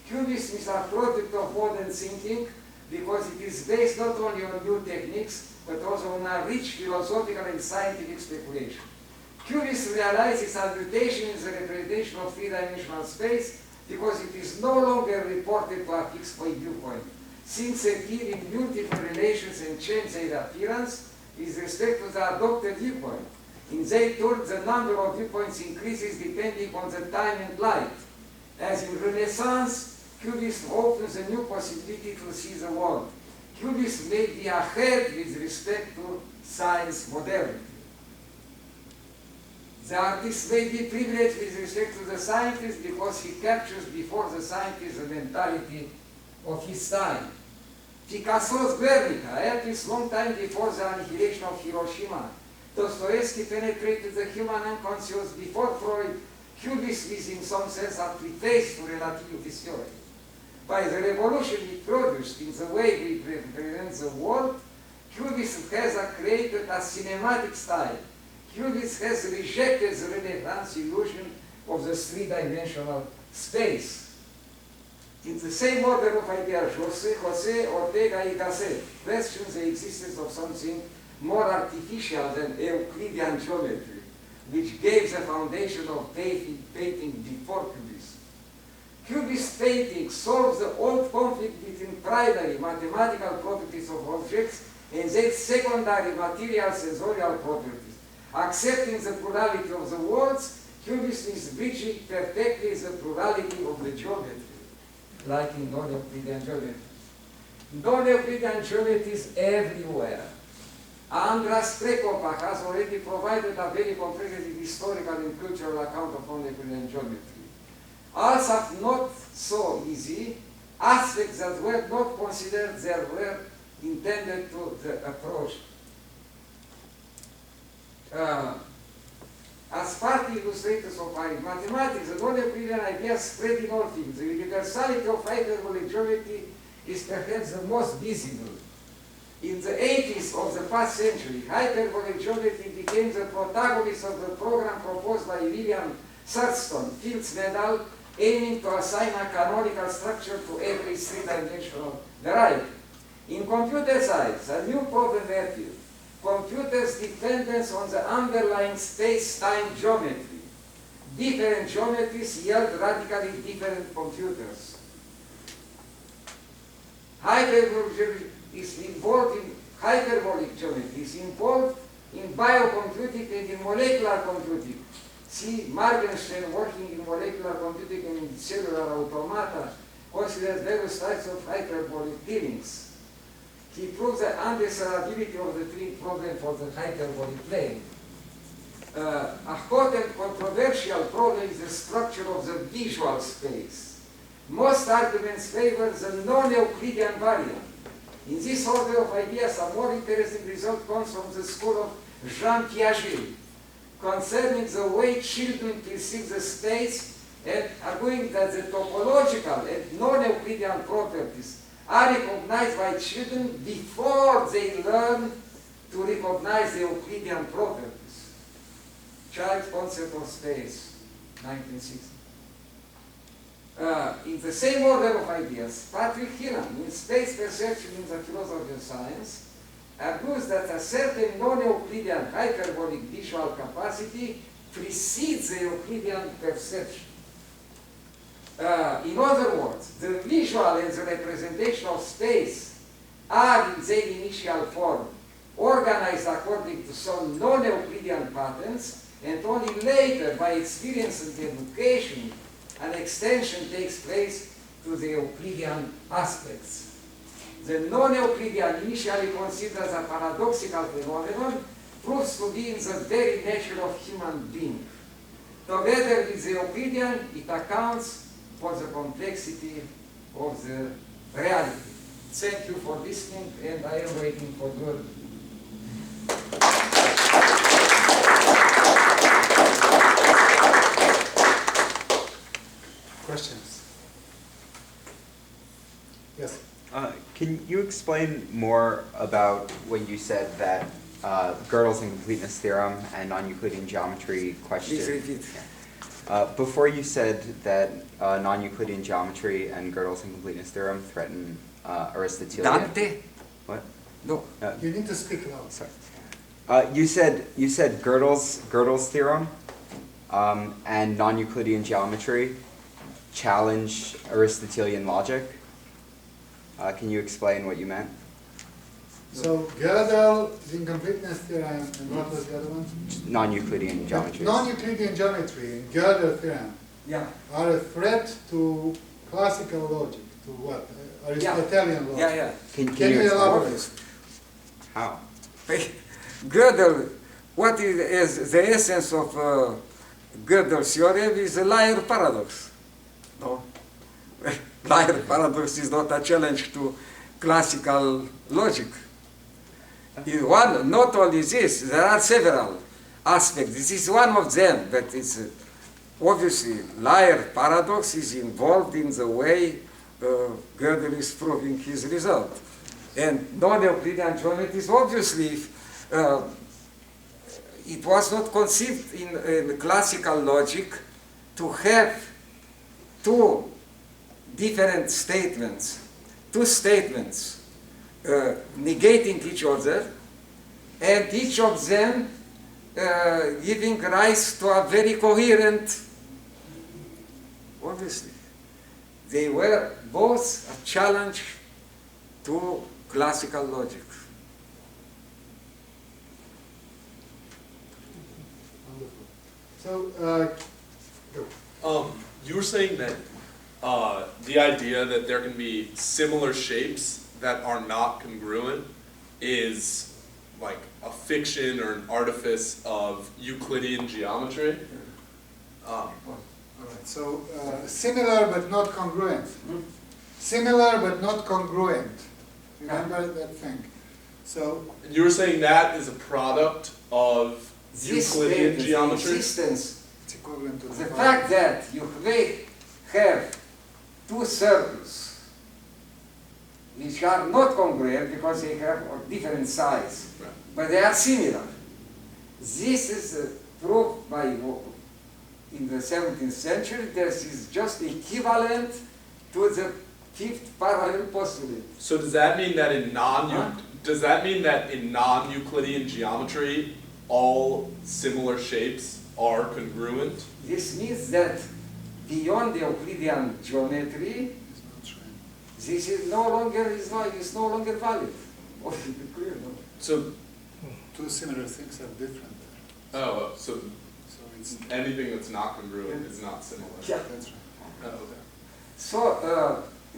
Cubism is a product of modern thinking because it is based not only on new techniques, but also on a rich philosophical and scientific speculation. Cubism realizes a mutation in the representation of three-dimensional space because it is no longer reported to a fixed point viewpoint. Things appear in multiple relations and change their appearance with respect to the adopted viewpoint. In their turn, the number of viewpoints increases depending on the time and light. As in Renaissance, Cubism opens a new possibility to see the world. Cubism may be ahead with respect to science modernity. The artist may be privileged with respect to the scientist because he captures before the scientist the mentality of his time. Picasso's Guernica, at least long time before the annihilation of Hiroshima. Dostoevsky penetrated the human unconscious before Freud. Cubism is in some sense a preface to relativist theory. By the revolution it produced in the way we represent the world, Cubism has created a cinematic style. Cubism has rejected the Renaissance illusion of the three-dimensional space. In the same order of ideas, José Ortega y Gasset questions the existence of something more artificial than Euclidean geometry, which gave the foundation of painting before Cubism. Cubist painting solves the old conflict between primary mathematical properties of objects and their secondary material sensorial properties. Accepting the plurality of the worlds, Cubism is bridging perfectly the plurality of the geometry, like in non-Euclidean geometry. Non-Euclidean geometry is everywhere. Andras Prekopach has already provided a very comprehensive historical and cultural account of non-Euclidean geometry. Also not so easy, aspects that were not considered there were intended to the approach. As part illustrators of mathematics, the non-Euclidean idea spread in all fields. The universality of hyperbolic geometry is perhaps the most visible. In the 80s of the past century, hyperbolic geometry became the protagonist of the program proposed by William Thurston, Fields Medal, aiming to assign a canonical structure to every three-dimensional variety. In computer science, a new problem appeared: computers' dependence on the underlying space-time geometry. Different geometries yield radically different computers. Hyperbolic geometry is involved in biocomputing and in molecular computing. See Morgenstern, working in molecular computing and in cellular automata, considers various types of hyperbolic dealings. He proves the undesirability of the three problem for the hyperbolic plane. A hot and controversial problem is the structure of the visual space. Most arguments favor the non-Euclidean variant. In this order of ideas, a more interesting result comes from the school of Jean Piaget, concerning the way children perceive the space and arguing that the topological and non-Euclidean properties are recognized by children before they learn to recognize the Euclidean properties. Child's Concept of Space, 1960. In the same order of ideas, Patrick Hillman, in Space Perception in the Philosophy of Science, argues that a certain non-Euclidean hyperbolic visual capacity precedes the Euclidean perception. In other words, the visual and the representation of space are in their initial form organized according to some non-Euclidean patterns, and only later, by experience and education, an extension takes place to the Euclidean aspects. The non-Euclidean, initially considered as a paradoxical phenomenon, proves to be in the very nature of human being. Together with the Euclidean, it accounts for the complexity of the reality. Thank you for listening, and I am waiting for your questions. Yes. Can you explain more about when you said that Gödel's incompleteness theorem and non-Euclidean geometry question? Please repeat. Yeah. Before you said that non-Euclidean geometry and Gödel's incompleteness theorem threaten Aristotelian. Dante? What? No. You need to speak loud. Sorry. You said Gödel's theorem and non-Euclidean geometry challenge Aristotelian logic. Can you explain what you meant? So Gödel's incompleteness theorem, and what was the other one? Non-Euclidean geometry. Non-Euclidean geometry and Gödel theorem Yeah. are a threat to classical logic, to what? Aristotelian logic. Yeah, yeah. Can Can you explain? elaborate? How? Gödel, what is the essence of Gödel's theorem is a liar paradox. No? Liar paradox is not a challenge to classical logic. Not only this, there are several aspects. This is one of them, but it's obviously liar paradox is involved in the way Gödel is proving his result. And non-Euclidean geometry is obviously, it was not conceived in classical logic to have two different statements, negating each other, and each of them giving rise to a very coherent, obviously. They were both a challenge to classical logic. So, go. You were saying that the idea that there can be similar shapes that are not congruent is like a fiction or an artifice of Euclidean geometry. All right, so similar but not congruent. Similar but not congruent. Remember that thing. So You were saying that is a product of This Euclidean statement, geometry? the existence, it's equivalent to the fact that you may have two circles which are not congruent because they have a different size, Right. but they are similar. This is proved by, in the 17th century, this is just equivalent to the fifth parallel postulate. So does that mean that in non-Euclidean geometry, all similar shapes are congruent? This means that beyond the Euclidean geometry, It's not true. this is no longer valid. Or is it clear, no? So, Two similar things are different. oh, so So it's anything that's not congruent is not similar? Yeah. that's right. Oh, okay. So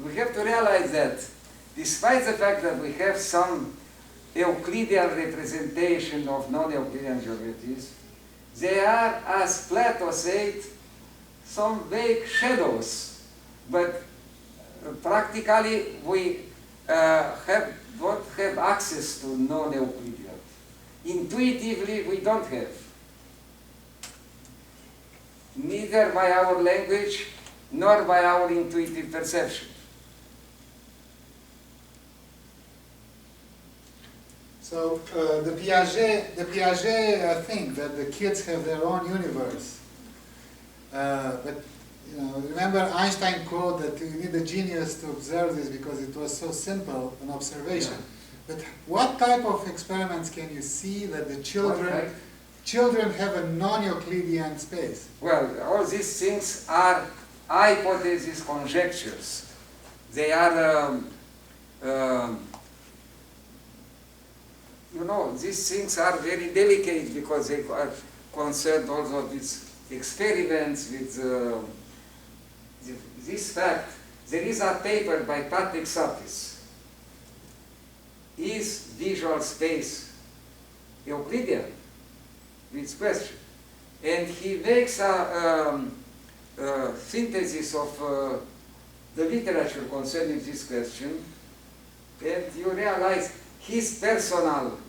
we have to realize that despite the fact that we have some Euclidean representation of non-Euclidean geometries, they are, as Plato said, some vague shadows. But practically we don't have access to non-Euclidean. Intuitively we don't have. Neither by our language nor by our intuitive perception. So the Piaget think that the kids have their own universe. But you know, remember Einstein quote that you need a genius to observe this because it was so simple an observation. Yeah. But what type of experiments can you see that the children have a non-Euclidean space? Well, all these things are hypotheses, conjectures. They are, you know, these things are very delicate because they are concerned also with experiments, with this fact. There is a paper by Patrick Sapis. Is visual space Euclidean? This question. And he makes a synthesis of the literature concerning this question, and you realize his personal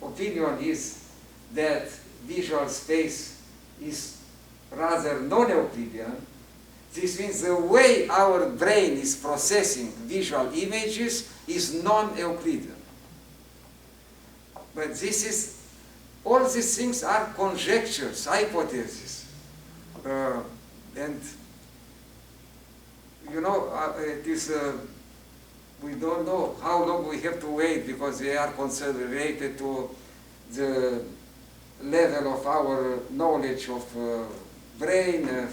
opinion is that visual space is rather non-Euclidean. This means the way our brain is processing visual images is non-Euclidean. But this is, all these things are conjectures, hypotheses. And, you know, it is, we don't know how long we have to wait because they are considered related to the level of our knowledge of brain.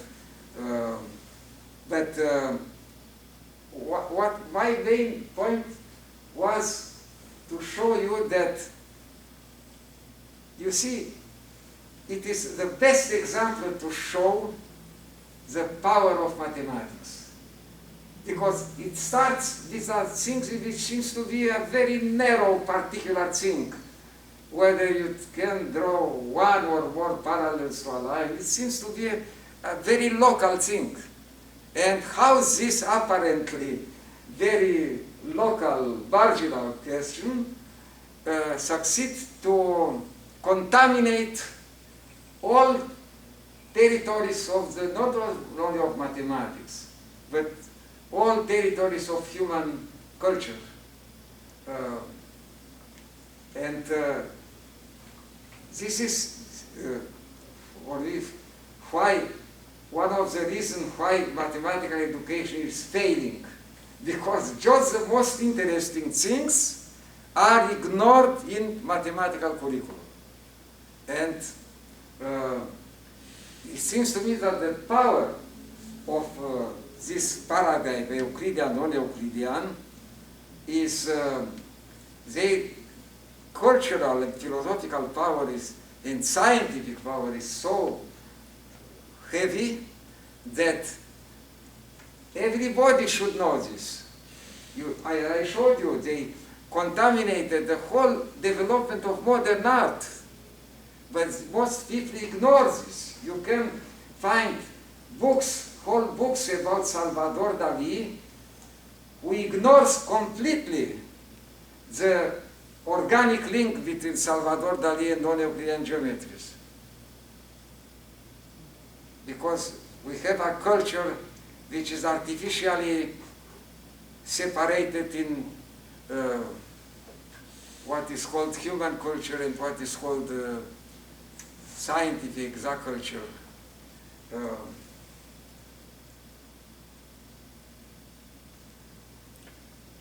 But what my main point was to show you that, you see, it is the best example to show the power of mathematics. Because it starts, these are things which seems to be a very narrow particular thing. Whether you can draw one or more parallels to a line, it seems to be a very local thing. And how this apparently very local, marginal question succeeds to contaminate all territories of the, not only of mathematics, but all territories of human culture. And this is why one of the reasons why mathematical education is failing, because just the most interesting things are ignored in mathematical curriculum. And it seems to me that the power of this paradigm, Euclidean, non-Euclidean, is the cultural and philosophical power is, and scientific power is so heavy that everybody should know this. I showed you contaminated the whole development of modern art. But most people ignore this. You can find books, whole books about Salvador Dali, who ignores completely the organic link between Salvador Dali and non-Euclidean geometries. Because we have a culture which is artificially separated in what is called human culture and what is called scientific, the culture.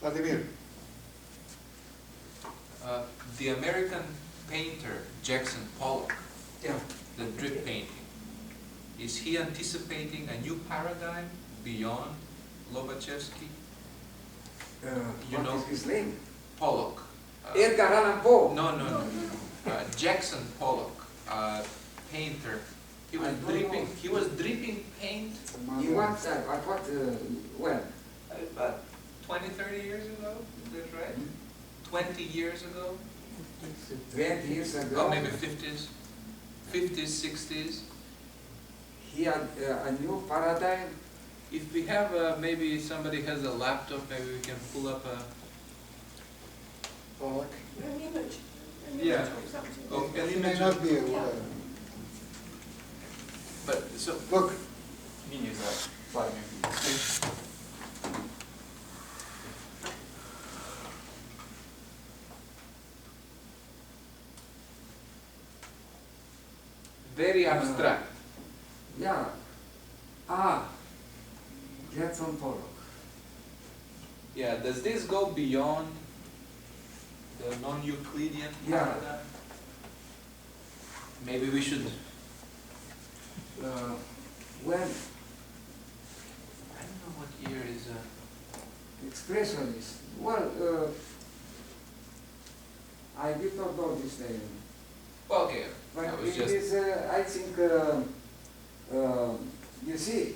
Vladimir. The American painter Jackson Pollock, Yeah. the drip painting, is he anticipating a new paradigm beyond Lobachevsky? You What know- is his name? Pollock. Edgar Allan Poe. No. Jackson Pollock, painter. He was I don't dripping. know. He was dripping paint You want that? I thought, when? about 20, 30 years ago. Is that right? 20 years ago. 20 years ago. Oh, maybe 50s, 60s. He had a new paradigm. If we have, maybe somebody has a laptop, maybe we can pull up a. Pollock. An image. Yeah. Or something. Oh, an He may image not of- be aware. But so Look, You can use that Vladimir. very abstract. Yeah. Jackson Pollock. Yeah. Does this go beyond the non-Euclidean Yeah. paradigm? Maybe we should. When I don't know what year is. expressionist. Well, I did not know this name. Well, okay. But I was it just. is, I think, you see,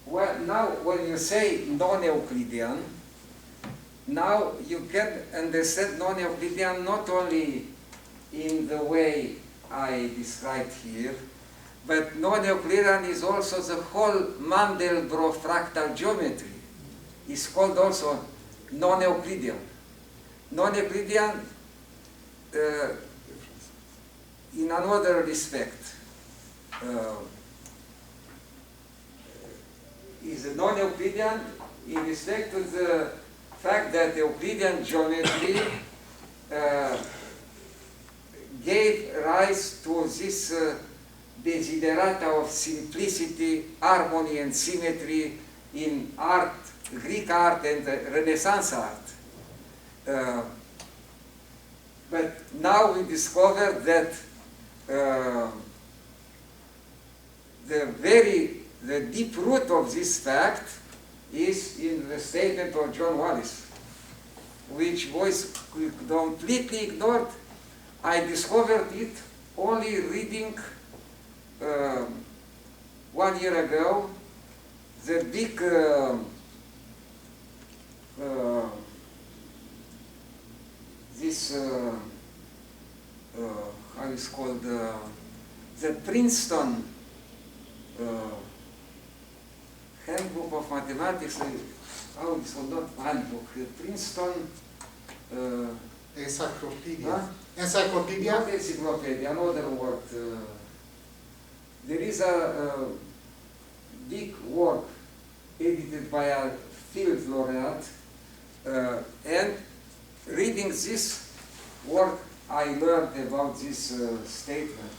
well, now when you say non-Euclidean, now you can understand non-Euclidean not only in the way I described here, but non-Euclidean is also the whole Mandelbrot fractal geometry. It's called also non-Euclidean. Non-Euclidean in another respect is a non-Euclidean in respect to the fact that Euclidean geometry gave rise to this desiderata of simplicity, harmony and symmetry in art, Greek art and Renaissance art. But now we discover that the deep root of this fact is in the statement of John Wallis, which was completely ignored. I discovered it only reading 1 year ago the big how is called the Princeton handbook of mathematics. Oh, it's not handbook. Princeton. encyclopedia. Huh? Encyclopedia? Not encyclopedia, another word. There is a big work edited by a field laureate, and reading this work, I learned about this statement.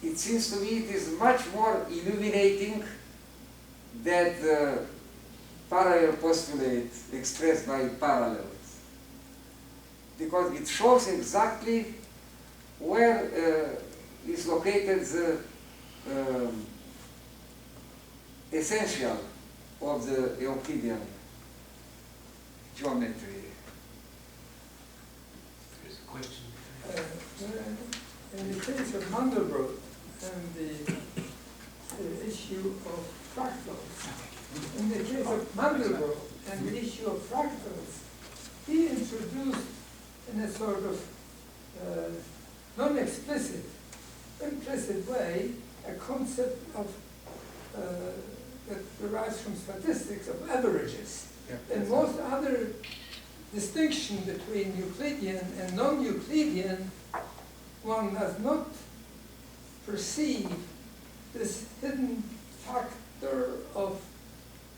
It seems to me it is much more illuminating than the parallel postulate expressed by parallels, because it shows exactly where is located the essential of the Euclidean geometry. There's a question. In the case of Mandelbrot and the the issue of fractals. In the case of Mandelbrot and the issue of fractals, he introduced in a sort of non-explicit, implicit way a concept of that derives from statistics of averages. Yeah. And most other distinction between Euclidean and non-Euclidean, one does not perceive this hidden factor of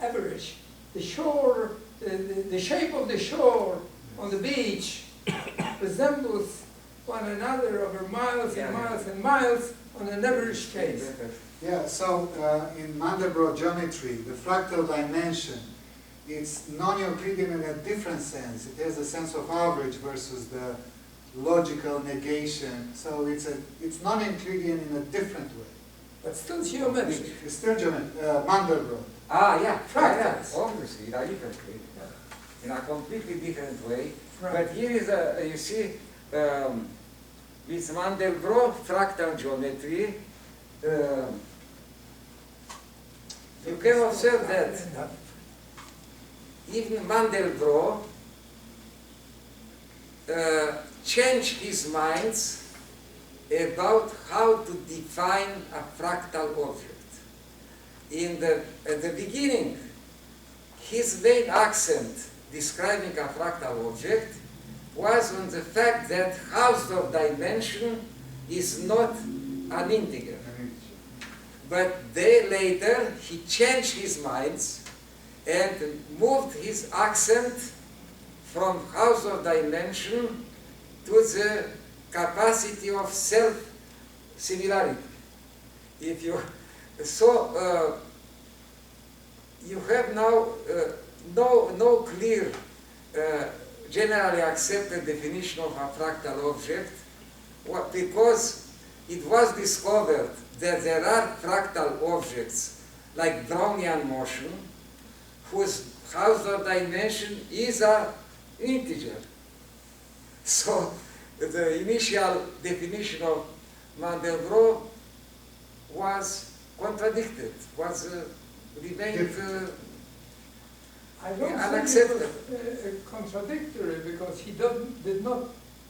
average. The shore, the shape of the shore on the beach resembles one another over miles and miles and miles on an average case. Yeah, so in Mandelbrot geometry, the fractal dimension, it's non-Euclidean in a different sense. It has a sense of average versus the logical negation. So it's non-Euclidean in a different way. But still geometric. It's still Mandelbrot. Ah, yeah, Fractals. obviously, in a different way, in a completely different way. Right. But here is a, you see, with Mandelbrot fractal geometry, you can observe that even Mandelbrot changed his minds about how to define a fractal object. At the beginning, his main accent describing a fractal object was on the fact that Hausdorff dimension is not an integer. But day later, he changed his minds and moved his accent from Hausdorff dimension to the capacity of self-similarity. If you you have now no clear, generally accepted definition of a fractal object, because it was discovered that there are fractal objects like Brownian motion, whose Hausdorff dimension is an integer. So the initial definition of Mandelbrot was contradicted, was remained I don't think unaccepted. it was contradictory because he did not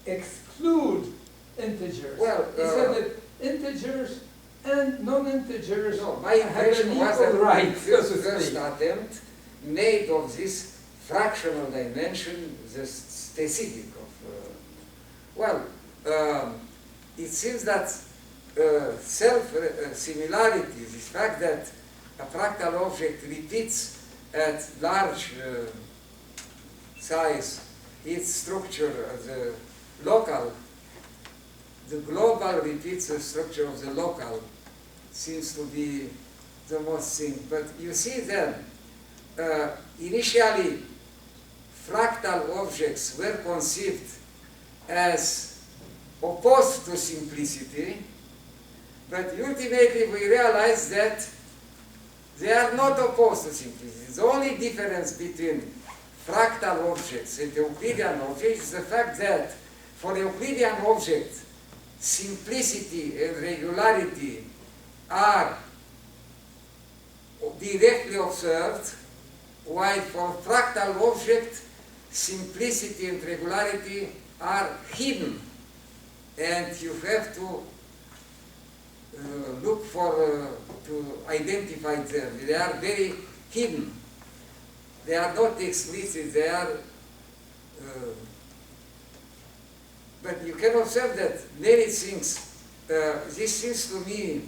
exclude integers. Well, he said that integers and non-integers No, my have impression an was equal that right, the so to first speak. attempt made of this fractional dimension the specific of, it seems that self-similarity, this fact that a fractal object repeats at large size its structure, the global repeats the structure of the local, seems to be the most thing. But you see then, initially fractal objects were conceived as opposed to simplicity, but ultimately we realize that they are not opposed to simplicity. The only difference between fractal objects and Euclidean objects is the fact that for Euclidean object, simplicity and regularity are directly observed, while for fractal object, simplicity and regularity are hidden, and you have to look for, to identify them. They are very hidden. They are not explicit, they are, but you can observe that many things, this seems to me,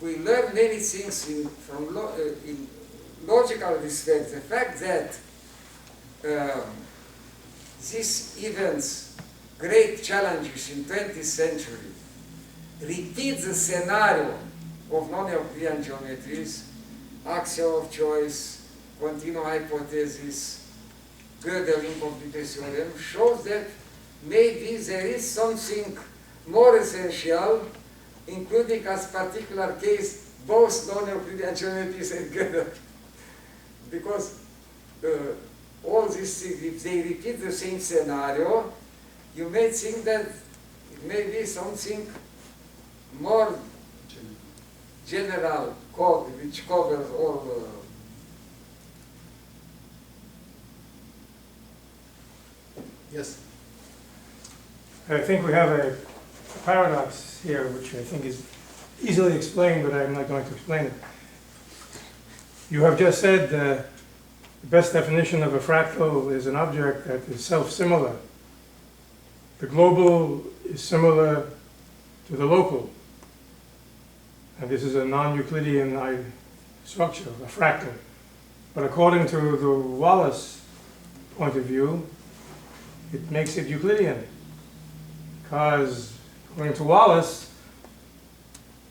we learn many things in logical respect. The fact that these events, great challenges in 20th century, repeat the scenario of non-Euclidean geometries, axiom of choice, continuum hypothesis, Gödel incomplete theorem, shows that maybe there is something more essential, including as particular case both non-Euclidean geometries and Gödel. Because all these things, if they repeat the same scenario, you may think that it may be something more general code which covers all. Yes. I think we have a paradox here, which I think is easily explained, but I'm not going to explain it. You have just said the best definition of a fractal is an object that is self-similar. The global is similar to the local. And this is a non-Euclidean structure, a fractal. But according to the Wallace point of view, it makes it Euclidean. Because according to Wallace,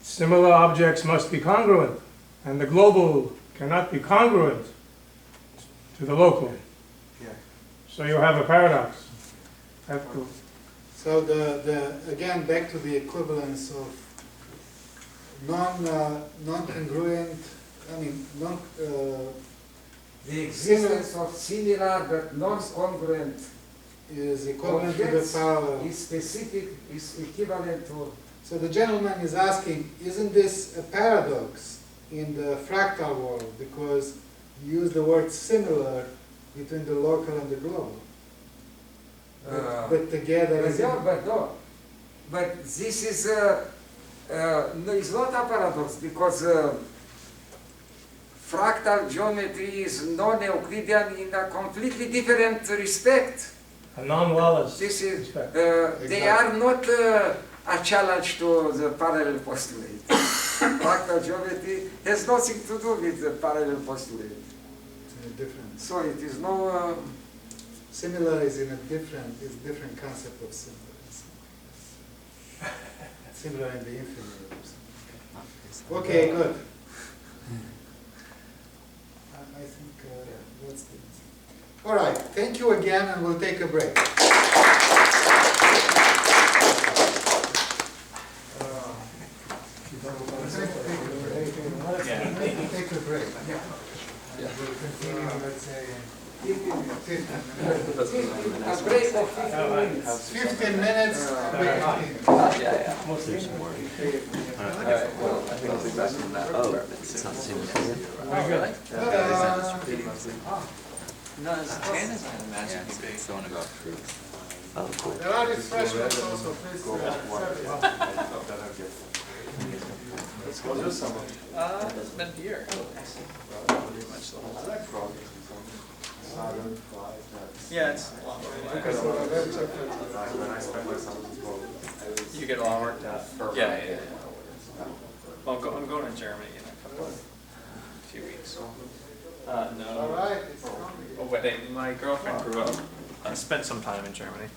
similar objects must be congruent, and the global cannot be congruent to the local. Yeah. So you have a paradox. So again, back to the equivalence of non-congruent, I mean, The existence of similar but non-congruent is equivalent to the objects power. is specific, is equivalent to. So the gentleman is asking, isn't this a paradox in the fractal world? Because you use the word similar between the local and the global. But together is But this is no, it's not a paradox, because fractal geometry is non-Euclidean in a completely different respect. A non-Wallace. This is respect. they are not a challenge to the parallel postulate. Fractal geometry has nothing to do with the parallel postulate. It's in a different. So it is no. Similar is in a different concept of similar. Similar in the infinite. Okay, good. I think that's the answer. All right, thank you again, and we'll take a break. Take a break. We'll continue, let's say, 15 minutes. A break of 15 minutes. 15 minutes. No, it's Tana's not imagine big. It's the one about fruits. Oh, cool. There are refreshments also, please. It's been here. Pretty much the whole time. Yeah, it's a lot more. You get a lot worked out. Yeah. Well, I'm going to Germany in a few weeks. All No. right, it's coming. Oh, wait, my girlfriend grew up, spent some time in Germany.